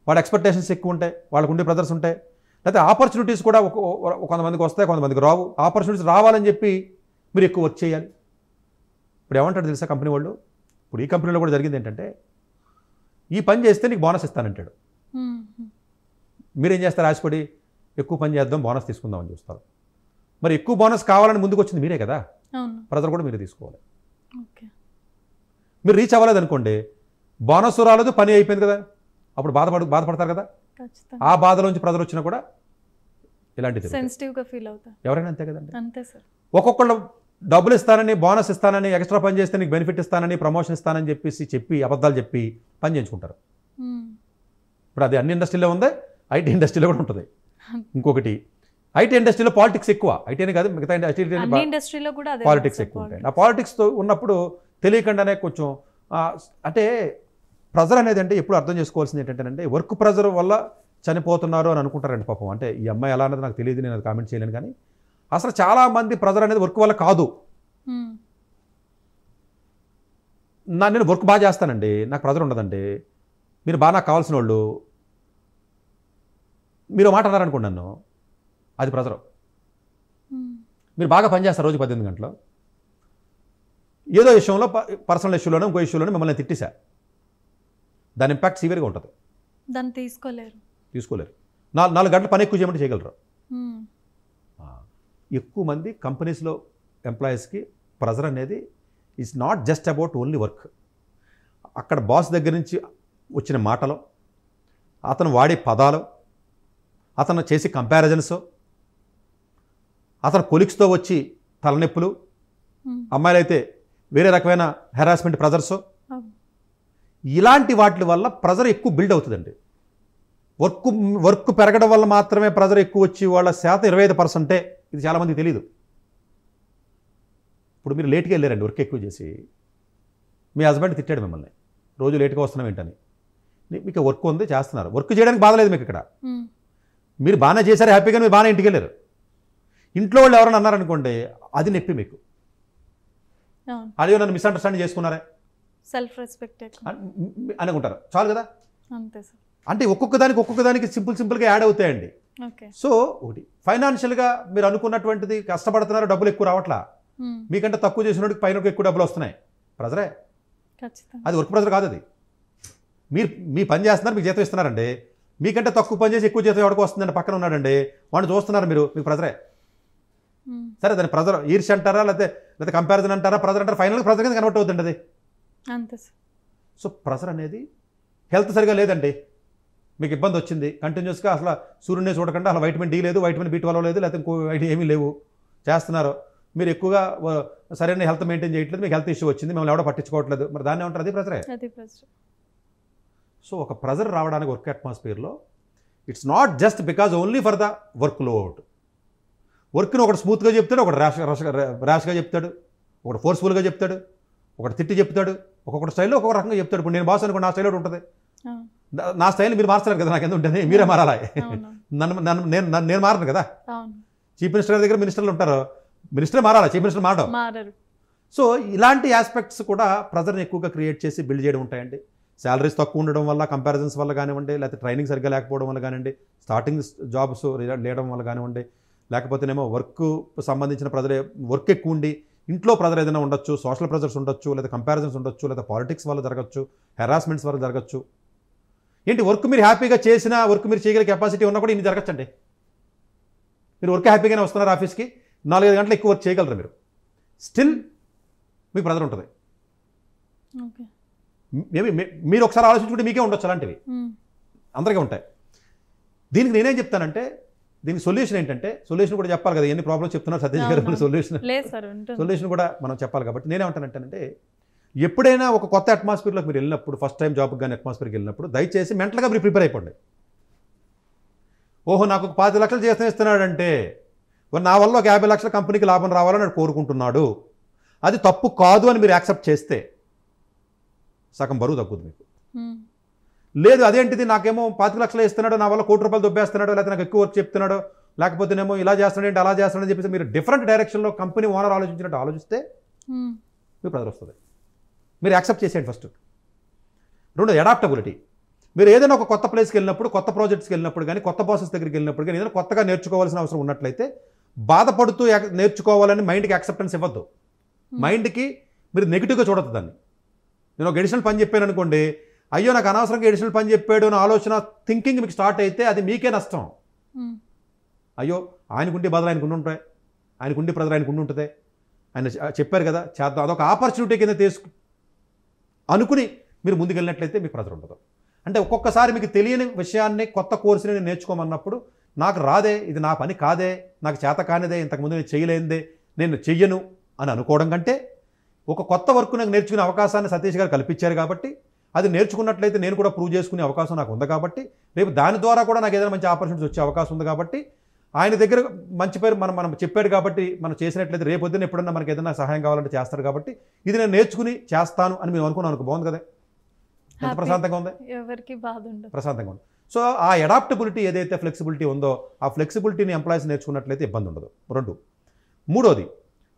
వాళ్ళ ఎక్స్పెక్టేషన్స్ ఎక్కువ ఉంటాయి, వాళ్ళకు ఉండే ప్రెజర్స్ ఉంటాయి. లేకపోతే ఆపర్చునిటీస్ కూడా కొంతమందికి వస్తాయి, కొంతమందికి రావు. ఆపర్చునిటీస్ రావాలని చెప్పి మీరు ఎక్కువ వర్క్ చేయాలి. ఇప్పుడు ఏమంటాడు తెలుసా కంపెనీ వాళ్ళు? ఇప్పుడు ఈ కంపెనీలో కూడా జరిగింది ఏంటంటే, ఈ పని చేస్తే నీకు బోనస్ ఇస్తానంటాడు. మీరేం చేస్తారు? ఆశపడి ఎక్కువ పని చేద్దాం, బోనస్ తీసుకుందామని చూస్తారు. మరి ఎక్కువ బోనస్ కావాలని ముందుకు వచ్చింది మీరే కదా, ప్రెజర్ కూడా మీరే తీసుకోవాలి. మీరు రీచ్ అవ్వలేదు అనుకోండి, బోనస్ రాలేదు, పని అయిపోయింది కదా, అప్పుడు బాధపడతారు కదా. ఆ బాధలోంచి ప్రెజర్ వచ్చినా కూడా ఇలాంటిది సెన్సిటివ్గా ఫీల్ అవుతారు ఎవరైనా, అంతే కదండి. అంతే సార్. ఒక్కొక్కళ్ళు డబ్బులు ఇస్తానని, బోనస్ ఇస్తానని, ఎక్స్ట్రా పని చేస్తే నీకు బెనిఫిట్ ఇస్తానని, ప్రమోషన్ ఇస్తానని చెప్పి అబద్ధాలు చెప్పి పని చేయించుకుంటారు. ఇప్పుడు అది అన్ని ఇండస్ట్రీలో ఉంది, ఐటీ ఇండస్ట్రీలో కూడా ఉంటుంది. ఇంకొకటి, ఐటీ ఇండస్ట్రీలో పాలిటిక్స్ ఎక్కువ. ఐటీ అనే కాదు, మిగతా ఇండస్ట్రీలో కూడా పాలిటిక్స్ ఎక్కువ ఉంటాయి. ఆ పాలిటిక్స్తో ఉన్నప్పుడు తెలియకుండానే కొంచెం అంటే ప్రెజర్ అనేది అంటే ఎప్పుడు అర్థం చేసుకోవాల్సింది ఏంటంటే, వర్క్ ప్రెజర్ వల్ల చనిపోతున్నారు అని అనుకుంటారండి పాపం. అంటే ఈ అమ్మాయి ఎలా అన్నది నాకు తెలియదు, నేను అది కామెంట్ చేయలేను. కానీ అసలు చాలామంది ప్రెజర్ అనేది వర్క్ వల్ల కాదు. నేను వర్క్ బాగా చేస్తానండి, నాకు ప్రెజర్ ఉండదండి. మీరు బాగా నాకు కావాల్సిన వాళ్ళు మీరు మాట అన్నారనుకోండి నన్ను, అది ప్రెజరు. మీరు బాగా పనిచేస్తారు రోజు 18 గంటలు, ఏదో విషయంలో పర్సనల్ ఇష్యూలోనో ఇంకో ఇష్యూలోనో మిమ్మల్ని తిట్టేశా, దాని ఇంపాక్ట్ సివియర్గా ఉంటుంది. దాన్ని తీసుకోలేరు. 4 గంటల పని ఎక్కువ చేయమంటే చేయగలరు. ఎక్కువ మంది కంపెనీస్లో ఎంప్లాయీస్కి ప్రెజర్ అనేది is not just about only work. అక్కడ బాస్ దగ్గర నుంచి వచ్చిన మాటలు, అతను వాడే పదాలు, అతను చేసే కంపారిజన్స్, అతను కొలిక్స్తో వచ్చి తలనొప్పులు, అమ్మాయిలు అయితే వేరే రకమైన హెరాస్మెంట్ ప్రెజర్స్, ఇలాంటి వాటి వల్ల ప్రెజర్ ఎక్కువ బిల్డ్ అవుతుందండి. వర్క్ పెరగడం వల్ల మాత్రమే ప్రెజర్ ఎక్కువ వచ్చి వాళ్ళ శాతం 25%. ఇది చాలామందికి తెలియదు. ఇప్పుడు మీరు లేట్గా వెళ్ళారండి వర్క్ ఎక్కువ చేసి, మీ హస్బెండ్ తిట్టాడు మిమ్మల్ని, రోజు లేట్గా వస్తున్నాం ఏంటని. మీకు వర్క్ ఉంది, చేస్తున్నారు, వర్క్ చేయడానికి బాధ లేదు మీకు. ఇక్కడ మీరు బాగానే చేశారు, హ్యాపీగా మీరు బాగానే ఇంటికి వెళ్ళారు. ఇంట్లో వాళ్ళు ఎవరైనా అన్నారనుకోండి, అది నొప్పి మీకు. అదే నన్ను మిస్అండర్స్టాండింగ్ చేసుకున్నారే, సెల్ఫ్ రెస్పెక్ట్ అనుకుంటారు, చాలు కదా. అంతే సార్. అంటే ఒక్కొక్క దానికి సింపుల్గా యాడ్ అవుతాయండి. సో ఒకటి, ఫైనాన్షియల్గా మీరు అనుకున్నటువంటిది కష్టపడుతున్నారు, డబ్బులు ఎక్కువ రావట్లా, మీకంటే తక్కువ చేసినోడికి పైన ఎక్కువ డబ్బులు వస్తున్నాయి, ప్రెజరే. అది వర్క్ ప్రెజర్ కాదు. అది మీ పని చేస్తున్నారు, మీకు జీతం ఇస్తున్నారండి, మీకంటే తక్కువ పని చేసి ఎక్కువ జీతం ఎవరికి వస్తుందండి, పక్కన ఉన్నాడండి, వాడిని చూస్తున్నారు మీరు, మీకు ప్రెజరే. సరే, దాని ప్రెజర్ ఈర్ష్య అంటారా, లేకపోతే కంపారిజన్ అంటారా, ప్రెజర్ అంటారా, ఫైనల్గా ప్రెజర్ కింద కన్వర్ట్ అవుతుంది అది. అంతే సార్. సో ప్రెజర్ అనేది హెల్త్ సరిగా లేదండి, మీకు ఇబ్బంది వచ్చింది, కంటిన్యూస్గా అసలు సూర్యుడిని చూడకుండా అసలు వైటమిన్ డి లేదు, వైటమిన్ B12 లేదు, లేకపోతే ఇంకో ఏమీ లేవు, చేస్తున్నారు. మీరు ఎక్కువగా సరైన హెల్త్ మెయింటైన్ చేయట్లేదు, మీకు హెల్త్ ఇష్యూ వచ్చింది, మిమ్మల్ని ఎవడో పట్టించుకోవట్లేదు, మరి దాన్ని ఏమంటారు? అది ప్రెజరే. సో ఒక ప్రెజర్ రావడానికి వర్క్ అట్మాస్ఫియర్లో it's not just because only for the work load. వర్క్ని ఒకటి స్మూత్గా చెప్తాడు, ఒకటి ర్యాష్గా చెప్తాడు, ఒకటి ఫోర్స్ఫుల్గా చెప్తాడు, ఒకటి తిట్టి చెప్తాడు, ఒక్కొక్కటి స్టైల్లో ఒక్కొక్క రకంగా చెప్తాడు. ఇప్పుడు నేను బాస్ అనుకో నా స్టైల్లో ఉంటుంది, నా స్టైల్ మీరు మార్చలేరు కదా, నాకు ఎంత ఉంటుంది, మీరే మారాలా, నేను మారను కదా. చీఫ్ మినిస్టర్ దగ్గర మినిస్టర్లు ఉంటారు, మినిస్టర్ మారాలా, చీఫ్ మినిస్టర్ మారరు. సో ఇలాంటి ఆస్పెక్ట్స్ కూడా ప్రెజర్ని ఎక్కువగా క్రియేట్ చేసి బిల్డ్ చేయడం ఉంటాయండి. శాలరీస్ తక్కువ ఉండడం వల్ల, కంపారిజన్స్ వల్ల కానివ్వండి, లేకపోతే ట్రైనింగ్ సరిగ్గా లేకపోవడం వల్ల కానివ్వండి, స్టార్టింగ్ జాబ్స్ లేయడం వల్ల కానివ్వండి, లేకపోతేనేమో వర్క్ సంబంధించిన ప్రెజర్, వర్క్ ఎక్కువ ఉండి ఇంట్లో ప్రెజర్ ఏదైనా ఉండొచ్చు, సోషల్ ప్రెజర్స్ ఉండొచ్చు, లేదా కంపారిజన్స్ ఉండొచ్చు, లేదా పాలిటిక్స్ వల్ల జరగచ్చు, హెరాస్మెంట్స్ వల్ల జరగచ్చు. ఏంటి వర్క్ మీరు హ్యాపీగా చేసినా, వర్క్ మీరు చేయగల కెపాసిటీ ఉన్నా కూడా ఇన్ని జరగచ్చండి. మీరు వర్క్ హ్యాపీగానే వస్తున్నారు ఆఫీస్కి, 4-5 గంటలు ఎక్కువ వర్క్ చేయగలరు, మీరు స్టిల్ మీకు ప్రెజర్ ఉంటుంది. మేబీ మీరు ఒకసారి ఆలోచించుకుంటే మీకే ఉండొచ్చు అలాంటివి, అందరికీ ఉంటాయి. దీనికి నేనేం చెప్తానంటే, దీనికి సొల్యూషన్ ఏంటంటే, సొల్యూషన్ కూడా చెప్పాలి కదా, ఎన్ని ప్రాబ్లమ్స్ చెప్తున్నారు సతీష్ గారు, సొల్యూషన్ కూడా మనం చెప్పాలి. కాబట్టి నేనేమంటానంటే, ఎప్పుడైనా ఒక కొత్త అట్మాస్ఫియర్లోకి మీరు వెళ్ళినప్పుడు, ఫస్ట్ టైం జాబ్కి కానీ అట్మాస్ఫియర్కి వెళ్ళినప్పుడు దయచేసి మెంటల్గా మీరు ప్రిపేర్ అయిపోండి. ఓహో నాకు 10 లక్షలు చేస్తే ఇస్తున్నాడంటే నా వల్ల ఒక 50 లక్షల కంపెనీకి లాభం రావాలని వాడు కోరుకుంటున్నాడు, అది తప్పు కాదు అని మీరు యాక్సెప్ట్ చేస్తే సగం బరువు తగ్గుతుంది మీకు. లేదు అదేంటిది నాకేమో 25 లక్షలు ఇస్తున్నాడు, నా వల్ల 1 కోటి రూపాయలు దొబ్బేస్తున్నాడు, లేకపోతే నాకు ఎక్కువ వర్క్ చెప్తున్నాడు, లేకపోతేనేమో ఇలా చేస్తున్నాడు అలా చేస్తున్నాడని చెప్పేసి మీరు డిఫరెంట్ డైరెక్షన్లో కంపెనీ ఓనర్ ఆలోచించినట్టు ఆలోచిస్తే మీకు ప్రెజర్ వస్తుంది. మీరు యాక్సెప్ట్ చేసేయండి ఫస్ట్. 2 అడాప్టబిలిటీ. మీరు ఏదైనా ఒక కొత్త ప్లేస్కి వెళ్ళినప్పుడు, కొత్త ప్రాజెక్ట్స్కి వెళ్ళినప్పుడు కానీ, కొత్త బాసెస్ దగ్గరికి వెళ్ళినప్పుడు కానీ, ఏదైనా కొత్తగా నేర్చుకోవాల్సిన అవసరం ఉన్నట్లయితే బాధపడుతూ నేర్చుకోవాలని మైండ్కి యాక్సెప్టెన్స్ ఇవ్వద్దు. మైండ్కి మీరు నెగిటివ్గా చూడద్దు దాన్ని. నేను ఒక ఎడిషనల్ పని చెప్పాను అనుకోండి, అయ్యో నాకు అనవసరంగా ఎడిషనల్ పని చెప్పాడు అని ఆలోచన థింకింగ్ మీకు స్టార్ట్ అయితే అది మీకే నష్టం. అయ్యో ఆయనకుంటే బదులు ఆయనకు ఉంటాయి, ఆయనకుండి ప్రజలు ఆయనకు ఉంటుంది, ఆయన చెప్పారు కదా చేద్దాం, అదొక ఆపర్చునిటీ కింద అనుకుని మీరు ముందుకెళ్ళినట్లయితే మీకు ప్రెజర్ ఉండదు. అంటే ఒక్కొక్కసారి మీకు తెలియని విషయాన్ని, కొత్త కోర్సుని నేను నేర్చుకోమన్నప్పుడు నాకు రాదే, ఇది నా పని కాదే, నాకు చేత కానిదే, ఇంతకుముందు నేను చేయలేనిదే, నేను చెయ్యను అని అనుకోవడం కంటే, ఒక కొత్త వర్క్ నాకు నేర్చుకునే అవకాశాన్ని సతీష్ గారు కల్పించారు కాబట్టి, అది నేర్చుకున్నట్లయితే నేను కూడా ప్రూవ్ చేసుకునే అవకాశం నాకు ఉంది కాబట్టి, రేపు దాని ద్వారా కూడా నాకు ఏదైనా మంచి ఆపర్చునిటీస్ వచ్చే అవకాశం ఉంది కాబట్టి, ఆయన దగ్గర మంచి పేరు మనం చెప్పాడు కాబట్టి మనం చేసినట్లయితే రేపు పొద్దున్న ఎప్పుడన్నా మనకి ఏదైనా సహాయం కావాలంటే చేస్తారు కాబట్టి, ఇది నేను నేర్చుకుని చేస్తాను అని మేము అనుకున్నాను అనుకో, బాగుంది కదా, ఎంత ప్రశాంతంగా ఉంది, ఎవరికి బాధ ఉండదు, ప్రశాంతంగా ఉంది. సో ఆ అడాప్టబిలిటీ ఏదైతే ఫ్లెక్సిబిలిటీ ఉందో ఆ ఫ్లెక్సిబిలిటీని ఎంప్లాయీస్ నేర్చుకున్నట్లయితే ఇబ్బంది ఉండదు. 2 మూడోది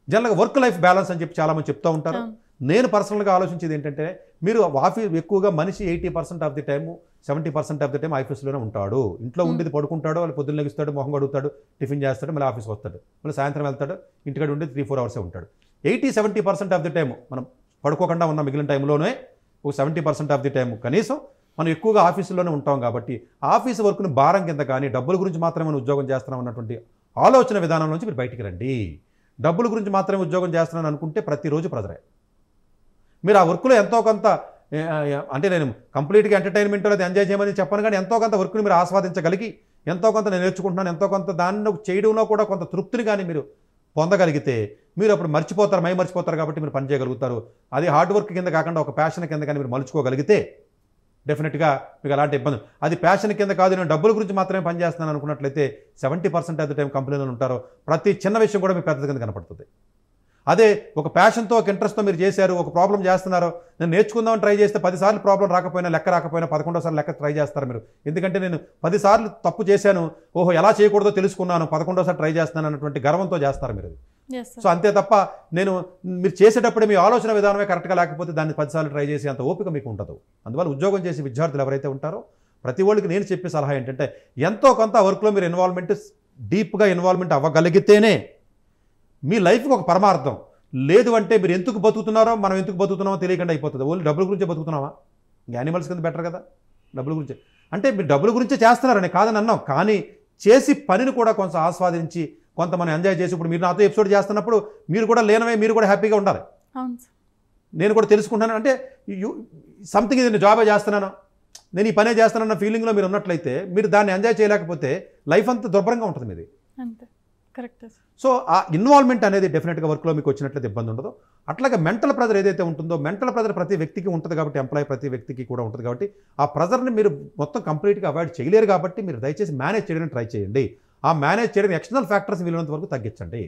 జనరల్గా వర్క్ లైఫ్ బ్యాలెన్స్ అని చెప్పి చాలామంది చెప్తూ ఉంటారు. నేను పర్సనల్గా ఆలోచించేది ఏంటంటే, మీరు ఎక్కువగా మనిషి 80% of the time, 70% of the time ఆఫీస్లోనే ఉంటాడు. ఇంట్లో ఉండేది పడుకుంటాడు, వాళ్ళు పొద్దున్న లెగుస్తాడు, మొహం కడుగుతాడు, టిఫిన్ చేస్తాడు, మళ్ళీ ఆఫీస్కి వస్తాడు, మళ్ళీ సాయంత్రం వెళ్తాడు, ఇంటికాడ ఉండేది 3-4 అవర్సే ఉంటాడు. 80-70% ఆఫ్ ది టైము మనం పడుకోకుండా ఉన్న మిగిలిన టైంలోనే ఒక 70% ఆఫ్ ది టైం కనీసం మనం ఎక్కువగా ఆఫీసులోనే ఉంటాం. కాబట్టి ఆఫీసు వర్క్ను భారం కింద కానీ, డబ్బుల గురించి మాత్రమే మనం ఉద్యోగం చేస్తున్నాం అన్నటువంటి ఆలోచన విధానం నుంచి మీరు బయటికి రండి. డబ్బుల గురించి మాత్రమే ఉద్యోగం చేస్తున్నాను అనుకుంటే ప్రతిరోజు ప్రెజరే. మీరు ఆ వర్క్లో ఎంతో కొంత, అంటే నేను కంప్లీట్గా ఎంటర్టైన్మెంట్ లేదా ఎంజాయ్ చేయమని చెప్పను, కానీ ఎంతో కొంత వర్క్ని మీరు ఆస్వాదించగలిగి, ఎంతో కొంత నేను నేర్చుకుంటున్నాను, ఎంతో కొంత దాన్ని చేయడంలో కూడా కొంత తృప్తిని కానీ మీరు పొందగలిగితే మీరు అప్పుడు మర్చిపోతారు కాబట్టి మీరు పని చేయగలుగుతారు. అది హార్డ్ వర్క్ కింద కాకుండా ఒక ప్యాషన్ కింద కానీ మీరు మలుచుకోగలిగితే డెఫినెట్గా మీకు అలాంటి ఇబ్బంది. అది ప్యాషన్ కింద కాదు, నేను డబ్బుల గురించి మాత్రమే పనిచేస్తున్నాను అనుకున్నట్లయితే 70% ఆఫ్ ది టైం కంపెనీలో ఉంటారో ప్రతి చిన్న విషయం కూడా మీ పెద్ద కింద కనపడుతుంది. అదే ఒక ప్యాషన్తో, ఒక ఇంట్రెస్ట్తో మీరు చేశారు, ఒక ప్రాబ్లం చేస్తున్నారు, నేను నేర్చుకుందామని ట్రై చేస్తే 10 సార్లు ప్రాబ్లం రాకపోయినా, లెక్క రాకపోయినా 11వ సార్లు లెక్క ట్రై చేస్తారు మీరు. ఎందుకంటే నేను 10 సార్లు తప్పు చేశాను, ఓహో ఎలా చేయకూడదో తెలుసుకున్నాను, 11వ సారి ట్రై చేస్తున్నాను అన్నటువంటి గర్వంతో చేస్తారు మీరు. సో అంతే తప్ప మీరు చేసేటప్పుడే మీ ఆలోచన విధానమే కరెక్ట్గా లేకపోతే దాన్ని 10 సార్లు ట్రై చేసి అంత ఓపిక మీకు ఉండదు. అందువల్ల ఉద్యోగం చేసే విద్యార్థులు ఎవరైతే ఉంటారో ప్రతి వాళ్ళకి నేను చెప్పే సలహా ఏంటంటే, ఎంతో కొంత వర్క్లో మీరు డీప్గా ఇన్వాల్వ్మెంట్ అవ్వగలిగితేనే మీ లైఫ్కి ఒక పరమార్థం. లేదు అంటే మీరు ఎందుకు బతుకుతున్నారో, మనం ఎందుకు బతుకుతున్నామో తెలియకుండా అయిపోతుంది. ఓన్లీ డబ్బుల గురించే బతుకుతున్నామా? యానిమల్స్ కింద బెటర్ కదా డబ్బుల గురించే. అంటే మీరు డబ్బుల గురించే చేస్తున్నారని కాదని అన్నాం, కానీ చేసి పనిని కూడా కొంచెం ఆస్వాదించి, కొంత మనం ఎంజాయ్ చేసి, ఇప్పుడు మీరు నాతో ఎపిసోడ్ చేస్తున్నప్పుడు మీరు కూడా లేనవే, మీరు కూడా హ్యాపీగా ఉండాలి. నేను కూడా తెలుసుకుంటాను అంటే సంథింగ్, ఇది నేను జాబే చేస్తున్నాను, నేను ఈ పనే చేస్తున్నానన్న ఫీలింగ్లో మీరు ఉన్నట్లయితే, మీరు దాన్ని ఎంజాయ్ చేయలేకపోతే లైఫ్ అంతా దుర్భరంగా ఉంటుంది మీది. కరెక్ట్. సో ఆ ఇన్వాల్వ్మెంట్ అనేది డెఫినెట్గా వర్క్లో మీకు వచ్చినట్లయితే ఇబ్బంది ఉండదు. అట్లాగే మెంటల్ ప్రెజర్ ఏదైతే ఉంటుందో, మెంటల్ ప్రెజర్ ప్రతి వ్యక్తికి ఉంటుంది కాబట్టి, ఎంప్లాయీ ప్రతి వ్యక్తికి కూడా ఉంటుంది కాబట్టి, ఆ ప్రెజర్ని మీరు మొత్తం కంప్లీట్గా అవాయిడ్ చేయలేరు కాబట్టి మీరు దయచేసి మేనేజ్ చేయడానికి ట్రై చేయండి. ఆ మేనేజ్ చేయడానికి ఎక్స్టర్నల్ ఫ్యాక్టర్స్ వీలైనంత వరకు తగ్గించండి.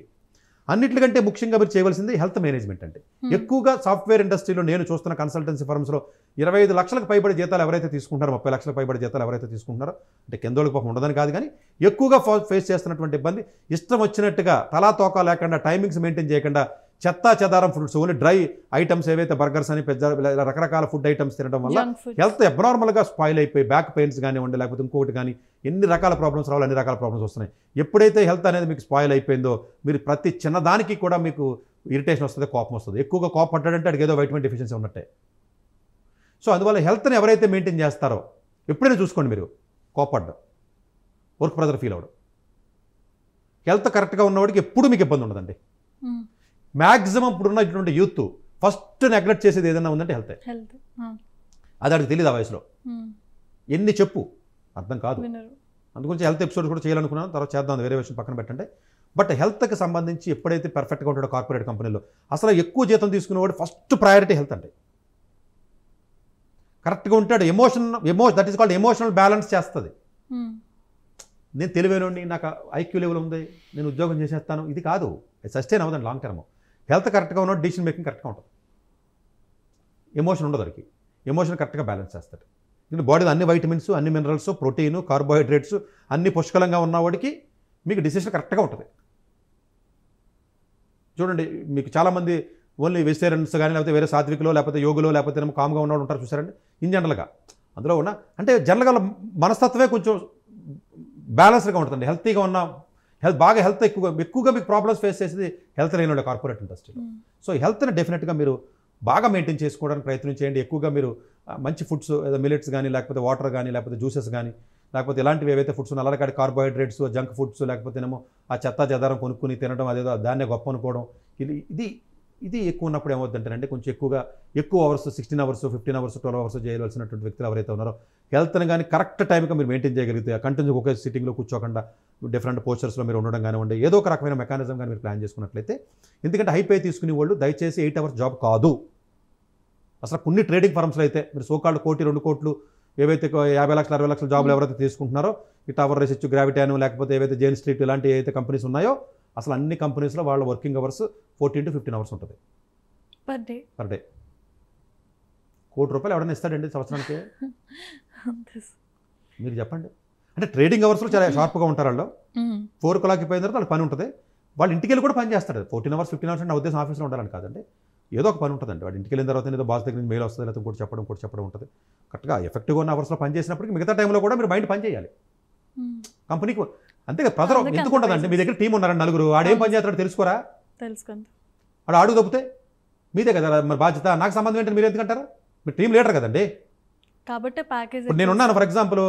అన్నిటికంటే ముఖ్యంగా మీరు చేయవలసింది హెల్త్ మేనేజ్మెంట్ అండి. ఎక్కువగా సాఫ్ట్వేర్ ఇండస్ట్రీలో నేను చూస్తున్న కన్సల్టెన్సీ ఫర్మ్స్లో 25 లక్షలకు పైబడి జీతాలు ఎవరైతే తీసుకుంటారో, 30 లక్షలకు పైబడి జీతాలు ఎవరైతే తీసుకుంటున్నారో, అంటే కిందోళ్ళకి పాపం ఉండదని కాదు కానీ ఎక్కువగా ఫేస్ చేస్తున్నటువంటి ఇబ్బంది, ఇష్టం వచ్చినట్టుగా తలా తోక లేకుండా టైమింగ్స్ మెయింటైన్ చేయకుండా చెత్తా చెదారం ఫుడ్స్, ఓన్లీ డ్రై ఐటమ్స్ ఏవైతే బర్గర్స్ అని పెద్ద రకరకాల ఫుడ్ ఐటమ్స్ తినడం వల్ల హెల్త్ అబ్నార్మల్గా స్పాయిల్ అయిపోయి బ్యాక్ పెయిన్స్ కానివ్వండి, లేకపోతే ఇంకొకటి కానీ ఎన్ని రకాల ప్రాబ్లమ్స్ రావాలి, అన్ని రకాల ప్రాబ్లమ్స్ వస్తున్నాయి. ఎప్పుడైతే హెల్త్ అనేది మీకు స్పాయిల్ అయిపోయిందో మీరు ప్రతి చిన్నదానికి కూడా మీకు ఇరిటేషన్ వస్తుంది, కోపం వస్తుంది. ఎక్కువగా కోపం పడ్డాడంటే అడిగి ఏదో వైటమిన్ డెఫిషియన్సీ ఉన్నట్టే. సో అందువల్ల హెల్త్ని ఎవరైతే మెయింటైన్ చేస్తారో ఎప్పుడైనా చూసుకోండి, మీరు కోపడ్డం, వర్క్ ప్రెజర్ ఫీల్ అవ్వడం, హెల్త్ కరెక్ట్గా ఉన్నవాడికి ఎప్పుడు మీకు ఇబ్బంది ఉండదండి. మ్యాక్సిమం ఇప్పుడున్న ఇటువంటి యూత్ ఫస్ట్ నెగ్లెక్ట్ చేసేది ఏదైనా ఉందంటే హెల్త్. అది అడిగి తెలియదు ఆ వయసులో. ఎన్ని చెప్పు అర్థం కాదు. అందుగురించి హెల్త్ ఎపిసోడ్ కూడా చేయాలనుకున్నాను, తర్వాత చేద్దాం, వేరే విషయం పక్కన పెట్టండి. బట్ హెల్త్కి సంబంధించి ఎప్పుడైతే పర్ఫెక్ట్గా ఉంటాడో కార్పొరేట్ కంపెనీలో, అసలు ఎక్కువ జీతం తీసుకునేవాడు ఫస్ట్ ప్రయారిటీ హెల్త్ అండి. కరెక్ట్గా ఉంటాడు, that is called emotional balance చేస్తుంది. నేను తెలివైనోడిని, నాకు ఐక్యూ లెవెల్ ఉంది, నేను ఉద్యోగం చేసేస్తాను, ఇది కాదు, సస్టైన్ అవ్వదండి లాంగ్ టర్మ్. హెల్త్ కరెక్ట్గా ఉన్నాడు, డిసిషన్ మేకింగ్ కరెక్ట్గా ఉంటుంది, ఎమోషన్ ఉండదు దానికి, ఎమోషన్ కరెక్ట్గా బ్యాలెన్స్ చేస్తాడు. ఎందుకంటే బాడీలో అన్ని వైటమిన్స్, అన్ని మినరల్స్, ప్రోటీన్, కార్బోహైడ్రేట్స్ అన్ని పుష్కలంగా ఉన్నవాడికి మీకు డిసిషన్ కరెక్ట్గా ఉంటుంది. చూడండి, మీకు చాలామంది ఓన్లీ వెజిటేరియన్స్ కానీ, లేకపోతే వేరే సాత్వికులో, లేకపోతే యోగులో, లేకపోతే కామ్గా ఉన్నవాడు ఉంటారు చూసారండి. ఇన్ జనరల్గా అందులో ఉన్న అంటే జనరల్గా మనస్తత్వమే కొంచెం బ్యాలెన్స్డ్గా ఉంటుందండి. హెల్తీగా ఉన్న బాగా హెల్త్ ఎక్కువగా మీకు ప్రాబ్లమ్స్ ఫేస్ చేసేది హెల్త్ లేని కార్పొరేట్ ఇండస్ట్రీలో. సో హెల్త్ని డెఫినెట్గా మీరు బాగా మెయింటైన్ చేసుకోవడానికి ప్రయత్నం చేయండి. ఎక్కువగా మీరు మంచి ఫుడ్స్, మిల్లెట్స్ కానీ, లేకపోతే వాటర్ కానీ, లేకపోతే జ్యూసెస్ కానీ, లేకపోతే ఇలాంటివి ఏవైతే ఫుడ్స్ నల్లకాడి కార్బోహైడ్రేట్స్, జంక్ ఫుడ్స్, లేకపోతేనేమో ఆ చెత్తా చెదారం కొనుక్కుని తినడం, అదేదో దాన్నే గొప్ప అనుకోవడం, ఇది ఎక్కువ ఉన్నప్పుడు ఏమవుతుందంటే కొంచెం ఎక్కువ అవర్స్, 16 అవర్స్, 15 అవర్స్, 12 అవర్స్ చేయవలసినటువంటి వ్యక్తులు ఎవరైతే ఉన్నారో హెల్త్ని కానీ కరెక్ట్ టైంకి మీరు మెయింటైన్ చేయగలిగితే, కంటిన్యూ ఒకే సిట్టింగ్లో కూర్చోకుండా డిఫరెంట్ పోస్చర్స్లో మీరు ఉండడం కానివ్వండి, ఏదో ఒక రకమైన మెకానిజం కానీ మీరు ప్లాన్ చేసుకున్నట్లయితే, ఎందుకంటే హైపే తీసుకునే వాళ్ళు దయచేసి 8 అవర్స్ జాబ్ కాదు. అసలు కొన్ని ట్రేడింగ్ ఫర్మ్స్లో అయితే మీరు సోకాళ్ళు 1 కోటి 2 కోట్లు ఏవైతే 50 లక్షలు 60 లక్షల జాబులు ఎవరైతే తీసుకుంటున్నారో, ఈ టవర్ రిసెర్చ్, గ్రావిటాను, లేకపోతే ఏవైతే జైన్ స్ట్రీట్ ఇలాంటి ఏవైతే కంపెనీస్ ఉన్నాయో, అసలు అన్ని కంపెనీస్లో వాళ్ళ వర్కింగ్ అవర్స్ 14 to 15 అవర్స్ ఉంటుంది పర్ డే. ₹1 కోటి ఎవడన్నా ఇస్తాడండి సంవత్సరానికి? మీరు చెప్పండి. అంటే ట్రేడింగ్ అవర్స్లో చాలా షార్ప్గా ఉంటారు వాళ్ళు. 4 o'clock అయిపోయిన తర్వాత వాళ్ళకి పని ఉంటుంది. వాళ్ళు ఇంటికి వెళ్ళి కూడా పని చేస్తాడు. 14 అవర్స్ 15 అవర్స్ అంటే నా ఉద్దేశం ఆఫీస్లో ఉండాలని కాదండి, ఏదో ఒక పని ఉంటుందండి. వాడు ఇంటికి వెళ్ళిన తర్వాత ఏదో బాస్ దగ్గర నుంచి మెయిల్ వస్తుంది, లేకపోతే ఇంకోటి చెప్పడం ఉంటుంది. కరెక్ట్గా ఎఫెక్టివ్గా ఉన్న అవర్స్లో పని చేసినప్పటికీ మిగతా టైంలో కూడా మీరు మైండ్ పని చేయాలి కంపెనీకి. అంతేగా ప్రెజర్ ఎందుకు ఉంటుందండి? మీ దగ్గర టీం ఉన్నారండి, 9, ఆడేం పని చేస్తాడో తెలుసుకోరా? వాడు అడుగు తప్పితే మీదే కదా మరి బాధ్యత. నాకు సంబంధం ఏంటంటే మీరు ఎందుకంటారు? మీరు టీం లీడర్ కదండి. కాబట్టి ప్యాకేజ్ ఇప్పుడు నేనున్నాను, ఫర్ ఎగ్జాంపుల్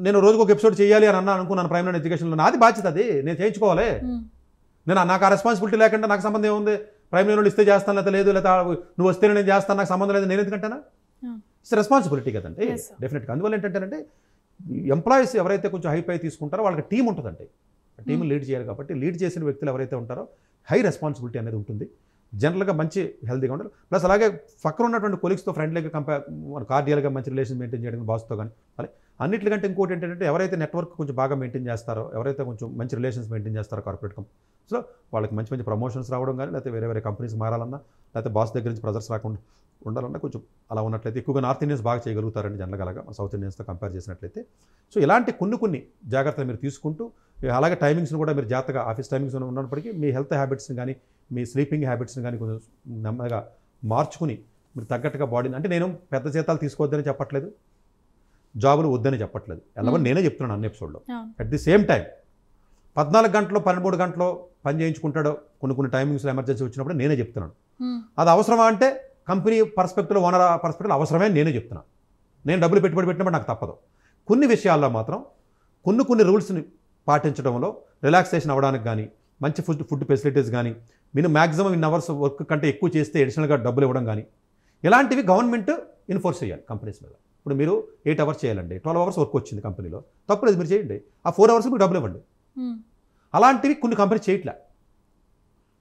నేను రోజుకు ఒక ఎపిసోడ్ చేయాలి అని అనుకున్నాను ప్రైమ్ లైన్ ఎడ్యుకేషన్లో, నాది బాధ్యత, అది నేను చేయించుకోవాలి. నాకు ఆ రెస్పాన్సిబిలిటీ లేకుండా నాకు సంబంధం ఏముంది? ప్రైమ్ లైన్ ఇస్తే చేస్తాను, లేకపోతే లేదు, లేదా నువ్వు వస్తేనే నేను చేస్తాను, నాకు సంబంధం లేదు, నేను ఎందుకంటానా? ఇట్స్ రెస్పాన్సిబిలిటీ కదండి డెఫినెట్గా. అందువల్ల ఏంటంటే ఎంప్లాయీస్ ఎవరైతే కొంచెం హైపై తీసుకుంటారో వాళ్ళకి టీం ఉంటుందండి, టీంని లీడ్ చేయాలి. కాబట్టి లీడ్ చేసిన వ్యక్తులు ఎవరైతే ఉంటారో హై రెస్పాన్సిబిలిటీ అనేది ఉంటుంది. జనరల్గా మంచి హెల్తీగా ఉండాలి. ప్లస్ అలాగే పక్కన ఉన్నటువంటి కొలీగ్స్తో ఫ్రెండ్లీగా కార్డియల్గా మంచి రిలేషన్ మెయింటైన్ చేయడం, బాస్తో కానీ. అలాగే అన్నిటికంటే ఇంకోటి ఏంటంటే ఎవరైతే నెట్వర్క్ కొంచెం బాగా మెయింటైన్ చేస్తారో, ఎవరైతే కొంచెం మంచి రిలేషన్స్ మెయింటైన్ చేస్తారో కార్పొరేట్ కంపెనీస్లో, వాళ్ళకి మంచి మంచి ప్రమోషన్స్ రావడం కానీ, లేకపోతే వేరే కంపెనీస్ మారాలన్నా, లేకపోతే బాస్ దగ్గర నుంచి ప్రెజర్స్ రాకుండా ఉండాలన్నా కొంచెం అలా ఉన్నట్లయితే ఎక్కువగా నార్త్ ఇండియన్స్ బాగా చేయగలుగుతారండి జనరల్గా, అలాగా సౌత్ ఇండియన్స్తో కంపేర్ చేసినట్లయితే. సో ఇలాంటి కొన్ని జాగ్రత్తలు మీరు తీసుకుంటూ, అలాగే టైమింగ్స్ని కూడా మీరు జాగ్రత్తగా ఆఫీస్ టైమింగ్స్ ఉన్నప్పటికీ మీ హెల్త్ హ్యాబిట్స్ని కానీ, మీ స్లీపింగ్ హ్యాబిట్స్ని కానీ కొంచెం నెమ్మదిగా మార్చుకుని మీరు తగ్గట్టుగా బాడీని, అంటే నేను పెద్ద జీతాలు తీసుకోవద్దని చెప్పట్లేదు, జాబులు వద్దని చెప్పట్లేదు, ఎలాగని నేనే చెప్తున్నాను అన్ని ఎపిసోడ్లో. అట్ ది సేమ్ టైం 14 గంటలు 13 గంటలు పని చేయించుకుంటాడో కొన్ని టైమింగ్స్లో ఎమర్జెన్సీ వచ్చినప్పుడు నేనే చెప్తున్నాను. అది అవసరమా అంటే కంపెనీ పర్స్పెక్టివ్లో, ఓనర్ పర్స్పెక్టివ్లో అవసరమే నేనే చెప్తున్నాను. నేను డబ్బులు పెట్టుబడి పెట్టినప్పుడు నాకు తప్పదు. కొన్ని విషయాల్లో మాత్రం కొన్ని రూల్స్ని పాటించడంలో రిలాక్సేషన్ అవ్వడానికి కానీ, మంచి ఫుడ్ ఫెసిలిటీస్ కానీ, మ్యాక్సిమం ఇన్ అవర్స్ వర్క్ కంటే ఎక్కువ చేస్తే అడిషనల్గా డబ్బులు ఇవ్వడం కానీ, ఇలాంటివి గవర్నమెంట్ ఎన్ఫోర్స్ చేయాలి కంపెనీస్ మీద. ఇప్పుడు మీరు 8 అవర్స్ చేయాలండి, 12 అవర్స్ వర్క్ వచ్చింది కంపెనీలో, తప్పులేదు, మీరు చేయండి. ఆ 4 అవర్స్ మీకు డబ్బులు ఇవ్వండి. అలాంటివి కొన్ని కంపెనీ చేయట్లే.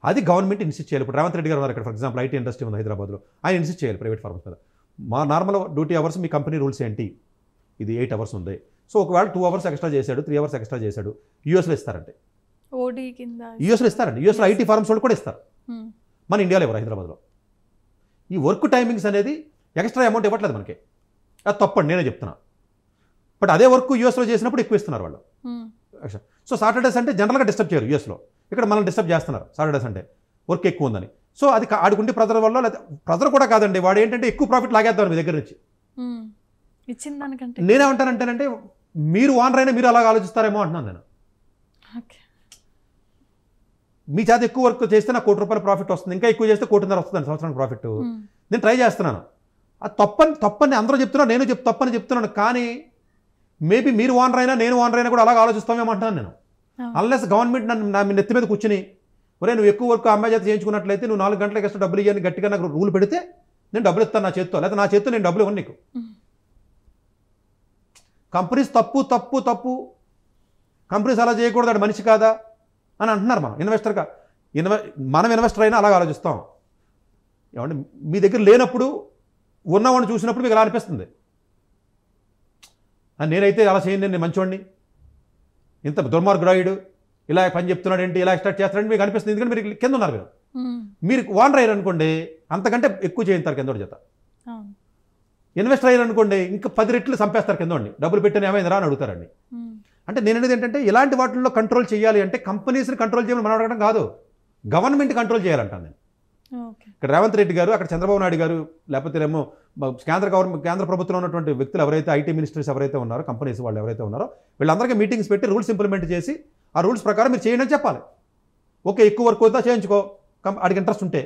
అది గవర్నమెంట్ ఇన్సిస్ట్ చేయాలి. ఇప్పుడు రేవంత్ రెడ్డి గారు ఉన్నారు ఇక్కడ, ఫర్ ఎగ్జాంపుల్ ఐటీ ఇండస్ట్రీ ఉంది హైదరాబాద్లో, ఆయన ఇన్సిస్ట్ చేయాలి ప్రైవేట్ ఫార్మ్స్ మీద. మా నార్మల్ డ్యూటీ అవర్స్ మీ కంపెనీ రూల్స్ ఏంటి, ఇది 8 అవర్స్ ఉంది. సో ఒకవేళ 2 అవర్స్ ఎక్స్ట్రా చేశాడు, 3 అవర్స్ ఎక్స్ట్రా చేశాడు, యూఎస్లో ఇస్తారంటే, ఓడి కింద యూఎస్లో ఇస్తారండి. యూఎస్లో ఐటీ ఫార్మ్స్ వాళ్ళు కూడా ఇస్తారు, మన ఇండియాలో ఎవరు హైదరాబాద్లో. ఈ వర్క్ టైమింగ్స్ అనేది ఎక్స్ట్రా అమౌంట్ ఇవ్వట్లేదు మనకి, అది తప్పండి, నేనే చెప్తున్నా. బట్ అదే వర్క్ యూఎస్లో చేసినప్పుడు ఎక్కువ ఇస్తున్నారు వాళ్ళు. సో సాటర్డే సండే జనరల్గా డిస్టర్బ్ చేయరు యూఎస్లో, ఇక్కడ మనల్ని డిస్టర్బ్ చేస్తున్నారు సాటర్డే సండే వర్క్ ఎక్కువ ఉందని. సో అది ఆడుకుంటే ప్రజల వల్ల, లేదా ప్రజలు కూడా కాదండి, వాడు ఏంటంటే ఎక్కువ ప్రాఫిట్ లాగేద్దాం మీ దగ్గర నుంచి. ఇచ్చిన దానికంటే నేనేమంటానంటేనంటే మీరు ఓనర్ అయినా మీరు అలాగ ఆలోచిస్తారేమో అంటున్నాను నేను. మీ చేత ఎక్కువ వర్క్ చేస్తే నాకు ₹1,00,00,000 ప్రాఫిట్ వస్తుంది, ఇంకా ఎక్కువ చేస్తే ₹1,50,00,000 వస్తుంది సంవత్సరానికి ప్రాఫిట్. నేను ట్రై చేస్తున్నాను. అది తప్పని అందరూ చెప్తున్నాను, నేను తప్పని చెప్తున్నాను. కానీ మేబీ మీరు ఓనర్ అయినా నేను ఓనర్ అయినా కూడా అలాగ ఆలోచిస్తామేమో అంటున్నాను నేను. అన్లెస్ గవర్నమెంట్ నా నెత్తి మీద కూర్చుని, ఒరే నువ్వు ఎక్కువ వర్క్ అమ్మాయి చేత చేయించుకున్నట్లయితే నువ్వు 4 గంటలకు ఎక్స్ట్రా డబ్బులు ఇవ్వని గట్టిగా నాకు రూల్ పెడితే నేను డబ్బులు ఇస్తాను నా చేత్తో, లేదా నా చేత్తో నేను డబ్బులు ఇవ్వను నీకు. కంపెనీస్ తప్పు కంపెనీస్ అలా చేయకూడదు, అది మనిషి కాదా అని అంటున్నారు. మనం మనం ఇన్వెస్టర్ అయినా అలాగ ఆలోచిస్తాం. ఏమంటే మీ దగ్గర లేనప్పుడు ఉన్నవాడిని చూసినప్పుడు మీకు ఎలా అనిపిస్తుంది, నేనైతే అలా చేయండి, నేను మంచివాడిని, ఇంత దుర్మార్గురాయుడు ఇలా పని చెప్తున్నాడు ఏంటి, ఇలా స్టార్ట్ చేస్తాడంటే మీకు అనిపిస్తుంది. ఎందుకంటే మీరు కింద ఉన్నారు, మీరు ఓనర్ అయ్యారు అనుకోండి అంతకంటే ఎక్కువ చేయిస్తారు కిందోడి చేత. ఇన్వెస్టర్ అయ్యారు అనుకోండి ఇంకా 10 రెట్లు చంపేస్తారు కిందోడిని, డబ్బులు పెట్టని ఏమైందిరా అని అడుగుతారండి. అంటే నేను అనేది ఏంటంటే ఇలాంటి వాటిల్లో కంట్రోల్ చేయాలి అంటే కంపెనీస్ని కంట్రోల్ చేయమని మనం అడగడం కాదు, గవర్నమెంట్ కంట్రోల్ చేయాలంటాను నేను. ఇక్కడ రేవంత్ రెడ్డి గారు, అక్కడ చంద్రబాబు నాయుడు గారు, లేకపోతే ఏమో కేంద్ర ప్రభుత్వంలో ఉన్నటువంటి వ్యక్తులు ఎవరైతే ఐటీ మినిస్టర్స్ ఎవరైతే ఉన్నారో, కంపెనీస్ వాళ్ళు ఎవరైతే ఉన్నారో, వీళ్ళందరికీ మీటింగ్స్ పెట్టి రూల్స్ ఇంప్లిమెంట్ చేసి ఆ రూల్స్ ప్రకారం మీరు చేయండి అని చెప్పాలి. ఓకే ఎక్కువ వర్క్ అవుతా చేయించుకో, ఆడికి ఇంట్రెస్ట్ ఉంటే,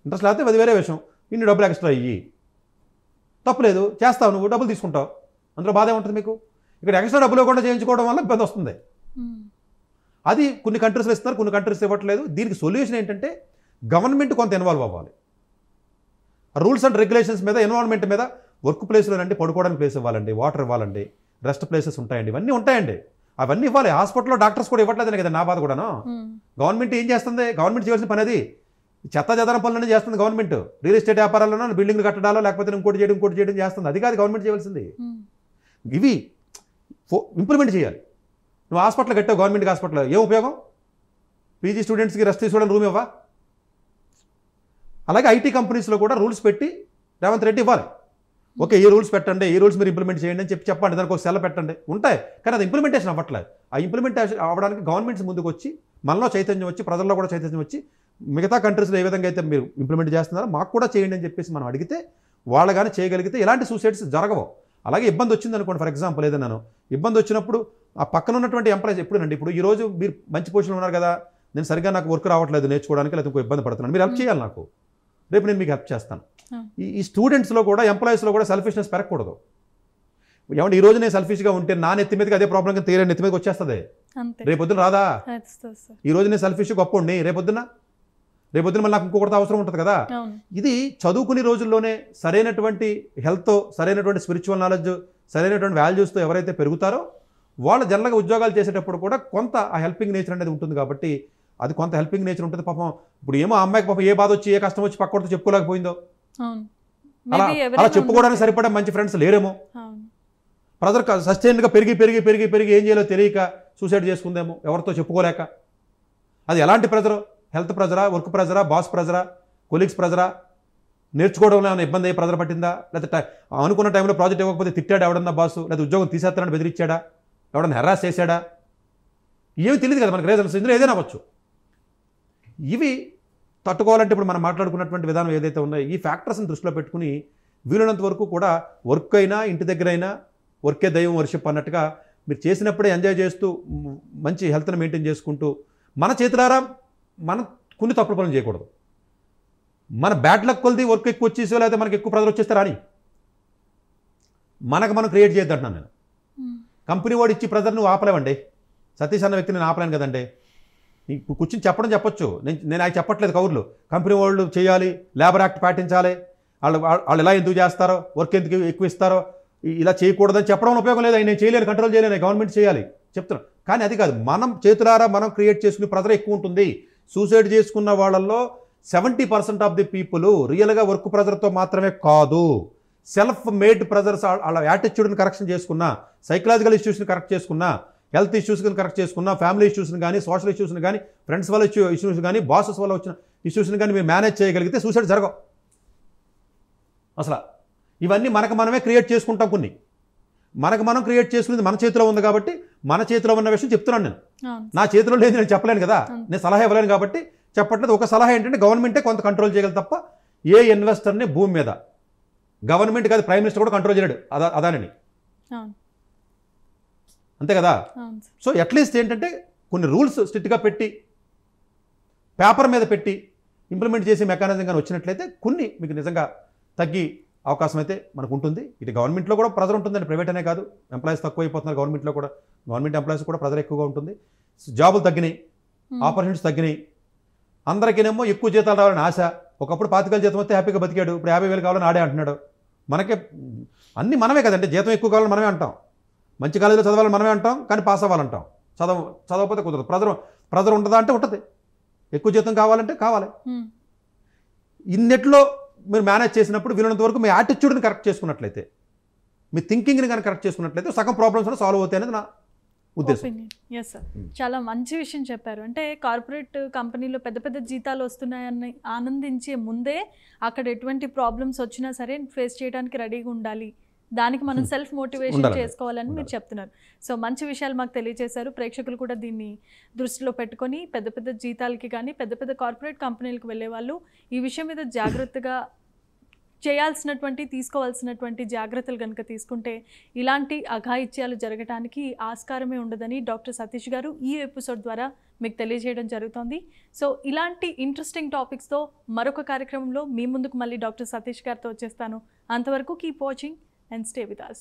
ఇంట్రెస్ట్ లేకపోతే అది వేరే విషయం, ఇన్ని డబ్బులు ఎక్స్ట్రా అయ్యి తప్పులేదు, చేస్తావు, నువ్వు డబ్బులు తీసుకుంటావు, అందులో బాధ ఉంటుంది మీకు. ఇక్కడ ఎక్స్ట్రా డబ్బులు కూడా చేయించుకోవడం వల్ల ఇబ్బంది వస్తుంది. అది కొన్ని కంట్రీస్లో ఇస్తున్నారు, కొన్ని కంట్రీస్ ఇవ్వట్లేదు. దీనికి సొల్యూషన్ ఏంటంటే గవర్నమెంట్ కొంత ఇన్వాల్వ్ అవ్వాలి. రూల్స్ అండ్ రెగ్యులేషన్స్ మీద, ఎన్విరాన్మెంట్ మీద, వర్క్ ప్లేస్లోనండి పడుకోవడానికి ప్లేస్ ఇవ్వాలండి, వాటర్ ఇవ్వాలండి, రెస్ట్ ప్లేసెస్ ఉంటాయండి, ఇవన్నీ ఉంటాయండి, అవన్నీ ఇవ్వాలి. హాస్పిటల్లో డాక్టర్స్ కూడా ఇవ్వట్లేదని కదా నా బాధ కూడాను. గవర్నమెంట్ ఏం చేస్తుంది, గవర్నమెంట్ చేయాల్సిన పని అది చెత్త చెదరం పనులనే చేస్తుంది గవర్నమెంట్. రియల్ ఎస్టేట్ వ్యాపారాలను బిల్డింగ్లు కట్టడాలో లేకపోతే ఇంకోటి చేయడం చేస్తుంది, అది కాదు గవర్నమెంట్ చేయాల్సింది. ఇవి ఇంప్లిమెంట్ చేయాలి. నువ్వు హాస్పిటల్ కట్టావు, గవర్నమెంట్ హాస్పిటల్, ఏం ఉపయోగం? పీజీ స్టూడెంట్స్కి రెస్ట్ తీసుకోవడం రూమ్ ఇవ్వా? అలాగే ఐటీ కంపెనీస్లో కూడా రూల్స్ పెట్టి రేవంత్ రెడ్డి ఇవ్వాలి. ఓకే ఈ రూల్స్ పెట్టండి, ఈ రూల్స్ మీరు ఇంప్లిమెంట్ చేయండి అని చెప్పండి, దానికి ఒక సెల్ పెట్టండి, ఉంటాయి. కానీ అది ఇంప్లిమెంటేషన్ అవ్వట్లేదు. ఆ ఇంప్లిమెంటేషన్ అవ్వడానికి గవర్నమెంట్స్ ముందుకు వచ్చి, మనలో చైతన్యం వచ్చి, ప్రజల్లో కూడా చైతన్యం వచ్చి, మిగతా కంట్రీస్లో ఏ విధంగా అయితే మీరు ఇంప్లిమెంట్ చేస్తున్నారో మాకు కూడా చేయండి అని చెప్పేసి మనం అడిగితే, వాళ్ళు కానీ చేయగలిగితే ఇలాంటి సూసైడ్స్ జరగవు. అలాగే ఇబ్బంది వచ్చింది అనుకోండి, ఫర్ ఎగ్జాంపుల్ ఏదైనా ఇబ్బంది వచ్చినప్పుడు ఆ పక్కన ఉన్నటువంటి ఎంప్లాయీస్ ఎప్పుడునండి, ఇప్పుడు ఈ రోజు మీరు మంచి పొజిషన్లో ఉన్నారు కదా, నేను సరిగ్గా నాకు వర్క్ రావట్లేదు నేర్చుకోవడానికి, లేకపోతే ఇంకో ఇబ్బంది పడుతున్నాను, మీరు హెల్ప్ చేయాలి నాకు, రేపు నేను మీకు హెల్ప్ చేస్తాను. ఈ స్టూడెంట్స్లో కూడా, ఎంప్లాయీస్లో కూడా సెల్ఫిష్నెస్ పెరగకూడదు. ఏమంటే ఈ రోజు నేను సెల్ఫిష్గా ఉంటే నా నెత్తి మీదకి అదే ప్రాబ్లం కింద తీరే నెత్తి మీదకి వచ్చేస్తుంది, రేపొద్దున రాదా? ఈ రోజు నేను సెల్ఫిష్ గొప్పండి, రేపొద్దున మళ్ళీ నాకు ఇంకొకటి అవసరం ఉంటుంది కదా. ఇది చదువుకునే రోజుల్లోనే సరైనటువంటి హెల్త్, సరైనటువంటి స్పిరిచువల్ నాలెడ్జ్, సరైనటువంటి వాల్యూస్తో ఎవరైతే పెరుగుతారో వాళ్ళు జనరల్గా ఉద్యోగాలు చేసేటప్పుడు కూడా కొంత ఆ హెల్పింగ్ నేచర్ అనేది ఉంటుంది. కాబట్టి అది కొంత హెల్పింగ్ నేచర్ ఉంటుంది. పాపం ఇప్పుడు ఏమో అమ్మాయికి పాపం ఏ బాధ వచ్చి, ఏ కష్టం వచ్చి పక్కడితో చెప్పుకోలేకపోయిందో, అలా చెప్పుకోవడానికి సరిపడా మంచి ఫ్రెండ్స్ లేరేమో, ప్రజలు సస్టైన్గా పెరిగి ఏం చేయాలో తెలియక సూసైడ్ చేసుకుందేమో, ఎవరితో చెప్పుకోలేక. అది ఎలాంటి ప్రెజరు? హెల్త్ ప్రెజరా, వర్క్ ప్రెజరా, బాస్ ప్రెజరా, కొలీగ్స్ ప్రెజరా, నేర్చుకోవడంలో ఏమైనా ఇబ్బంది అయ్యి ప్రెజర్ పట్టిందా, లేకపోతే అనుకున్న టైంలో ప్రాజెక్ట్ ఇవ్వకపోతే తిట్టాడా ఎవడన్నా బాసు, లేదా ఉద్యోగం తీసేస్తానని బెదిరించాడా, ఎవడన్నా హెరాస్ చేశాడా, ఏమి తెలియదు కదా మనకి రీజన్స్, ఇందులో ఏదైనా అవ్వచ్చు. ఇవి తట్టుకోవాలంటే ఇప్పుడు మనం మాట్లాడుకున్నటువంటి విధానం ఏదైతే ఉన్నాయో ఈ ఫ్యాక్టర్స్ని దృష్టిలో పెట్టుకుని వీలైనంత వరకు కూడా వర్క్ అయినా ఇంటి దగ్గర అయినా వర్కే దైవం వర్షిప్ అన్నట్టుగా మీరు చేసినప్పుడే ఎంజాయ్ చేస్తూ మంచి హెల్త్ని మెయింటైన్ చేసుకుంటూ మన చేతులారా మనం కొన్ని తప్పుడు పనులు చేయకూడదు. మన బ్యాడ్ లక్ కొలిది వర్క్ ఎక్కువ వచ్చేసో లేకపోతే మనకి ఎక్కువ ప్రజలు వచ్చేస్తే రాని మనం క్రియేట్ చేయొద్దంటున్నాను నేను. కంపెనీ వాడు ఇచ్చి ప్రెజర్ నువ్వు ఆపలేవండి. సతీష్ అన్న వ్యక్తి నేను ఆపలేను కదండి. నీకు కూర్చొని చెప్పొచ్చు, నేను ఆయన చెప్పట్లేదు కౌర్లు. కంపెనీ వాళ్ళు చేయాలి, లేబర్ యాక్ట్ పాటించాలి, వాళ్ళు ఎలా ఎందుకు చేస్తారో, వర్క్ ఎందుకు ఎక్కువ ఇస్తారో, ఇలా చేయకూడదని చెప్పడం ఉపయోగం లేదు. నేను చేయలేను, కంట్రోల్ చేయలేను, గవర్నమెంట్ చేయాలి చెప్తున్నాను. కానీ అది కాదు, మనం చేతులారా మనం క్రియేట్ చేసుకునే ప్రెజర్ ఎక్కువ ఉంటుంది. సూసైడ్ చేసుకున్న వాళ్ళల్లో 70% ఆఫ్ ది పీపుల్ రియల్గా వర్క్ ప్రెజర్తో మాత్రమే కాదు, సెల్ఫ్ మేడ్ ప్రెజర్స్, వాళ్ళ యాటిట్యూడ్ని కరెక్షన్ చేసుకున్నా, సైకలాజికల్ ఇష్యూస్ని కరెక్ట్ చేసుకున్నా, హెల్త్ ఇష్యూస్ని కరెక్ట్ చేసుకున్నా, ఫ్యామిలీ ఇష్యూస్ని కానీ, సోషల్ ఇష్యూస్ని కానీ, ఫ్రెండ్స్ వల్ల ఇష్యూస్ కానీ, బాసెస్ వల్ల వచ్చిన ఇష్యూస్ని కానీ మీరు మేనేజ్ చేయగలిగితే సూసైడ్ జరగవు. అసలు ఇవన్నీ మనకు మనమే క్రియేట్ చేసుకుంటాం. కొన్ని మనకు మనం క్రియేట్ చేసుకునేది మన చేతిలో ఉంది కాబట్టి మన చేతిలో ఉన్న విషయం చెప్తున్నాను. నేను నా చేతిలో లేదు నేను చెప్పలేను కదా, నేను సలహా ఇవ్వలేను కాబట్టి చెప్పట్లేదు. ఒక సలహా ఏంటంటే గవర్నమెంటే కొంత కంట్రోల్ చేయగలదు తప్ప ఏ ఇన్వెస్టర్ని భూమి మీద గవర్నమెంట్ కాదు, ప్రైమ్ మినిస్టర్ కూడా కంట్రోల్ చేయలేడు అదానిని, అంతే కదా. సో అట్లీస్ట్ ఏంటంటే కొన్ని రూల్స్ స్ట్రిక్ట్గా పెట్టి పేపర్ మీద పెట్టి ఇంప్లిమెంట్ చేసే మెకానిజం కానీ వచ్చినట్లయితే కొన్ని మీకు నిజంగా తగ్గి అవకాశం అయితే మనకు ఉంటుంది. ఇటు గవర్నమెంట్లో కూడా ప్రెజర్ ఉంటుందండి, ప్రైవేట్ అనే కాదు, ఎంప్లాయీస్ తక్కువ అయిపోతున్నారు గవర్నమెంట్లో కూడా, గవర్నమెంట్ ఎంప్లాయీస్ కూడా ప్రెజర్ ఎక్కువగా ఉంటుంది. జాబులు తగ్గినాయి, ఆపర్చునిటీస్ తగ్గినాయి, అందరికీనేమో ఎక్కువ జీతాలు రావాలని ఆశ. ఒకప్పుడు 25,000 జీతం వస్తే హ్యాపీగా బతికాడు, ఇప్పుడు 50,000 కావాలని ఆడే అంటున్నాడు. మనకే అన్నీ మనమే కదండి, జీతం ఎక్కువ కావాలని మనమే అంటాం, మంచి కాలేజీలో చదవాలని మనమే అంటాం, కానీ పాస్ అవ్వాలంటాం. చదవకపోతే కుదరదు. ప్రెజర్ ఉంటుందా అంటే ఉంటుంది, ఎక్కువ జీతం కావాలంటే కావాలి. ఇన్నిట్లో మీరు మేనేజ్ చేసినప్పుడు వీలైనంత వరకు మీ యాటిట్యూడ్ని కరెక్ట్ చేసుకున్నట్లయితే, మీ థింకింగ్ని కానీ కరెక్ట్ చేసుకున్నట్లయితే సగం ప్రాబ్లమ్స్ కూడా సాల్వ్ అవుతాయి అనేది నా ఉద్దేశం. ఎస్ సార్, చాలా మంచి విషయం చెప్పారు. అంటే కార్పొరేట్ కంపెనీలో పెద్ద పెద్ద జీతాలు వస్తున్నాయని ఆనందించే ముందే అక్కడ ఎటువంటి ప్రాబ్లమ్స్ వచ్చినా సరే ఫేస్ చేయడానికి రెడీగా ఉండాలి, దానికి మనం సెల్ఫ్ మోటివేషన్ చేసుకోవాలని మీరు చెప్తున్నారు. సో మంచి విషయాలు మాకు తెలియజేశారు. ప్రేక్షకులు కూడా దీన్ని దృష్టిలో పెట్టుకొని పెద్ద పెద్ద జీతాలకి కానీ పెద్ద పెద్ద కార్పొరేట్ కంపెనీలకు వెళ్ళే వాళ్ళు ఈ విషయం మీద జాగ్రత్తగా తీసుకోవాల్సినటువంటి జాగ్రత్తలు కనుక తీసుకుంటే ఇలాంటి అఘాయిత్యాలు జరగడానికి ఆస్కారమే ఉండదని డాక్టర్ సతీష్ గారు ఈ ఎపిసోడ్ ద్వారా మీకు తెలియజేయడం జరుగుతుంది. సో ఇలాంటి ఇంట్రెస్టింగ్ టాపిక్స్తో మరొక కార్యక్రమంలో మీ ముందుకు మళ్ళీ డాక్టర్ సతీష్ గారితో వచ్చేస్తాను. అంతవరకు keep watching and stay with us.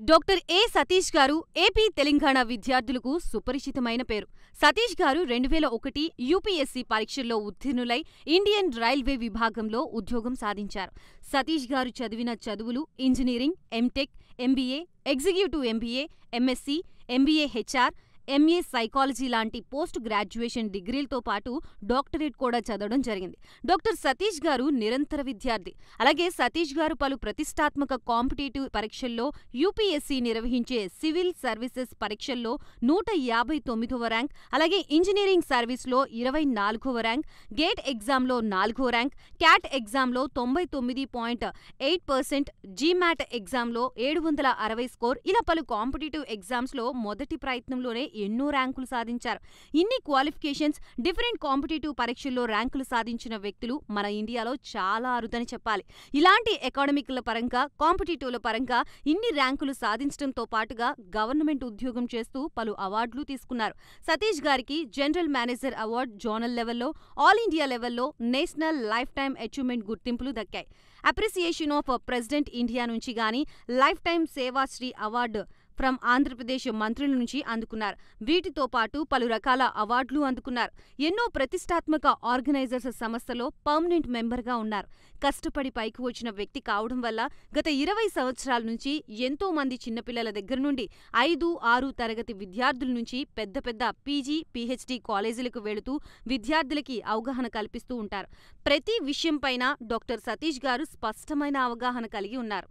Doctor ఏ సతీష్ గారు ఏపీ తెలంగాణ విద్యార్థులకు సుపరిచితమైన పేరు. సతీష్ గారు 2001 యూపీఎస్సీ పరీక్షల్లో ఉత్తీర్ణులై ఇండియన్ రైల్వే విభాగంలో ఉద్యోగం సాధించారు. సతీష్ గారు చదివిన చదువులు engineering, MTech, MBA, executive MBA, MSc, MBA HR, MA psychology లాంటి పోస్ట్ గ్రాడ్యుయేషన్ డిగ్రీలతో పాటు డాక్టరేట్ కూడా చదవడం జరిగింది. డాక్టర్ సతీష్ గారు నిరంతర విద్యార్థి. అలాగే సతీష్ గారు పలు ప్రతిష్టాత్మక కాంపిటేటివ్ పరీక్షల్లో యూపీఎస్సీ నిర్వహించే సివిల్ సర్వీసెస్ పరీక్షల్లో 159వ ర్యాంక్, అలాగే ఇంజనీరింగ్ సర్వీస్లో 24వ ర్యాంక్, గేట్ ఎగ్జామ్లో 4వ ర్యాంక్, క్యాట్ ఎగ్జామ్లో 99.8%, జీమాట్ ఎగ్జామ్లో 760 స్కోర్, ఇలా పలు కాంపిటేటివ్ ఎగ్జామ్స్లో మొదటి ప్రయత్నంలోనే ఎన్నో ర్యాంకులు సాధించారు. ఇన్ని క్వాలిఫికేషన్స్, డిఫరెంట్ కాంపిటేటివ్ పరీక్షల్లో ర్యాంకులు సాధించిన వ్యక్తులు మన ఇండియాలో చాలా అరుదని చెప్పాలి. ఇలాంటి అకాడమిక్ల పరంగా, కాంపిటేటివ్ల పరంగా ఇన్ని ర్యాంకులు సాధించడంతో పాటుగా గవర్నమెంట్ ఉద్యోగం చేస్తూ పలు అవార్డులు తీసుకున్నారు. సతీష్ గారికి జనరల్ మేనేజర్ అవార్డు జోనల్ లెవెల్లో, ఆల్ ఇండియా లెవెల్లో నేషనల్ లైఫ్ టైమ్ అచీవ్మెంట్ గుర్తింపులు దక్కాయి. అప్రిసియేషన్ ఆఫ్ ప్రెసిడెంట్ ఇండియా నుంచి గానీ life time Sevashri award from Andhra Pradesh మంత్రుల నుంచి అందుకున్నారు. వీటితో పాటు పలు రకాల అవార్డులు అందుకున్నారు. ఎన్నో ప్రతిష్టాత్మక ఆర్గనైజర్స్ సంస్థలో పర్మనెంట్ మెంబర్గా ఉన్నారు. కష్టపడి పైకి వచ్చిన వ్యక్తి కావడం వల్ల గత 20 సంవత్సరాల నుంచి ఎంతో మంది చిన్నపిల్లల దగ్గర నుండి 5, 6 తరగతి విద్యార్థుల నుంచి పెద్ద పెద్ద పీజీ, పీహెచ్డీ కాలేజీలకు వెళుతూ విద్యార్థులకి అవగాహన కల్పిస్తూ ఉంటారు. ప్రతి విషయంపైన డాక్టర్ సతీష్ గారు స్పష్టమైన అవగాహన కలిగి ఉన్నారు.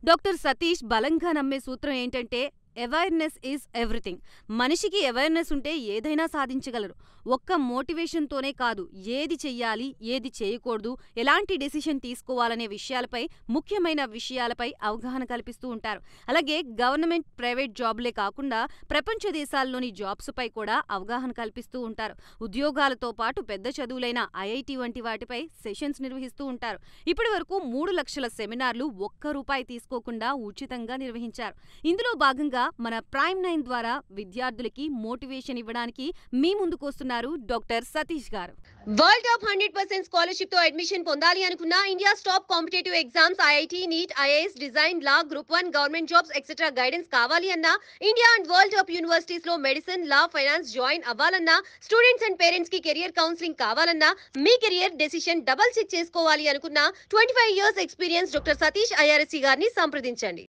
డాక్టర్ సతీష్ బలంగా నమ్మే సూత్రం ఏంటంటే అవేర్నెస్ ఈజ్ ఎవ్రీథింగ్. మనిషికి అవేర్నెస్ ఉంటే ఏదైనా సాధించగలరు. ఒక్క మోటివేషన్తోనే కాదు, ఏది చెయ్యాలి, ఏది చేయకూడదు, ఎలాంటి డెసిషన్ తీసుకోవాలనే విషయాలపై, ముఖ్యమైన విషయాలపై అవగాహన కల్పిస్తూ ఉంటారు. అలాగే గవర్నమెంట్, ప్రైవేట్ జాబులే కాకుండా ప్రపంచ దేశాల్లోని జాబ్స్పై కూడా అవగాహన కల్పిస్తూ ఉంటారు. ఉద్యోగాలతో పాటు పెద్ద చదువులైన ఐఐటి వంటి వాటిపై సెషన్స్ నిర్వహిస్తూ ఉంటారు. ఇప్పటి వరకు 3 లక్షల సెమినార్లు ₹1 తీసుకోకుండా ఉచితంగా నిర్వహించారు. ఇందులో భాగంగా మన ప్రైమ్ 9 ద్వారా విద్యార్థులకి మోటివేషన్ ఇవ్వడానికి మీ ముందుకు వస్తున్నారు డాక్టర్ సతీష్ గారు. వరల్డ్ టాప్ 100% స్కాలర్షిప్ తో అడ్మిషన్ పొందాలి అనుకున్న India top competitive exams IIT, NEET, IAS, design, law, group 1, government jobs etcetera guidance కావాలి అన్నా, India and world top universities లో మెడిసిన్, లా, ఫైనాన్స్ జాయిన్ అవ్వాలన్నా, స్టూడెంట్స్ అండ్ పేరెంట్స్ కి career counselling కావాలన్నా, మీ కెరియర్ డెసిషన్ డబుల్ చెక్ చేసుకోవాలి అనుకున్న 25 years experience doctor Satish IRSC గారిని సంప్రదించండి.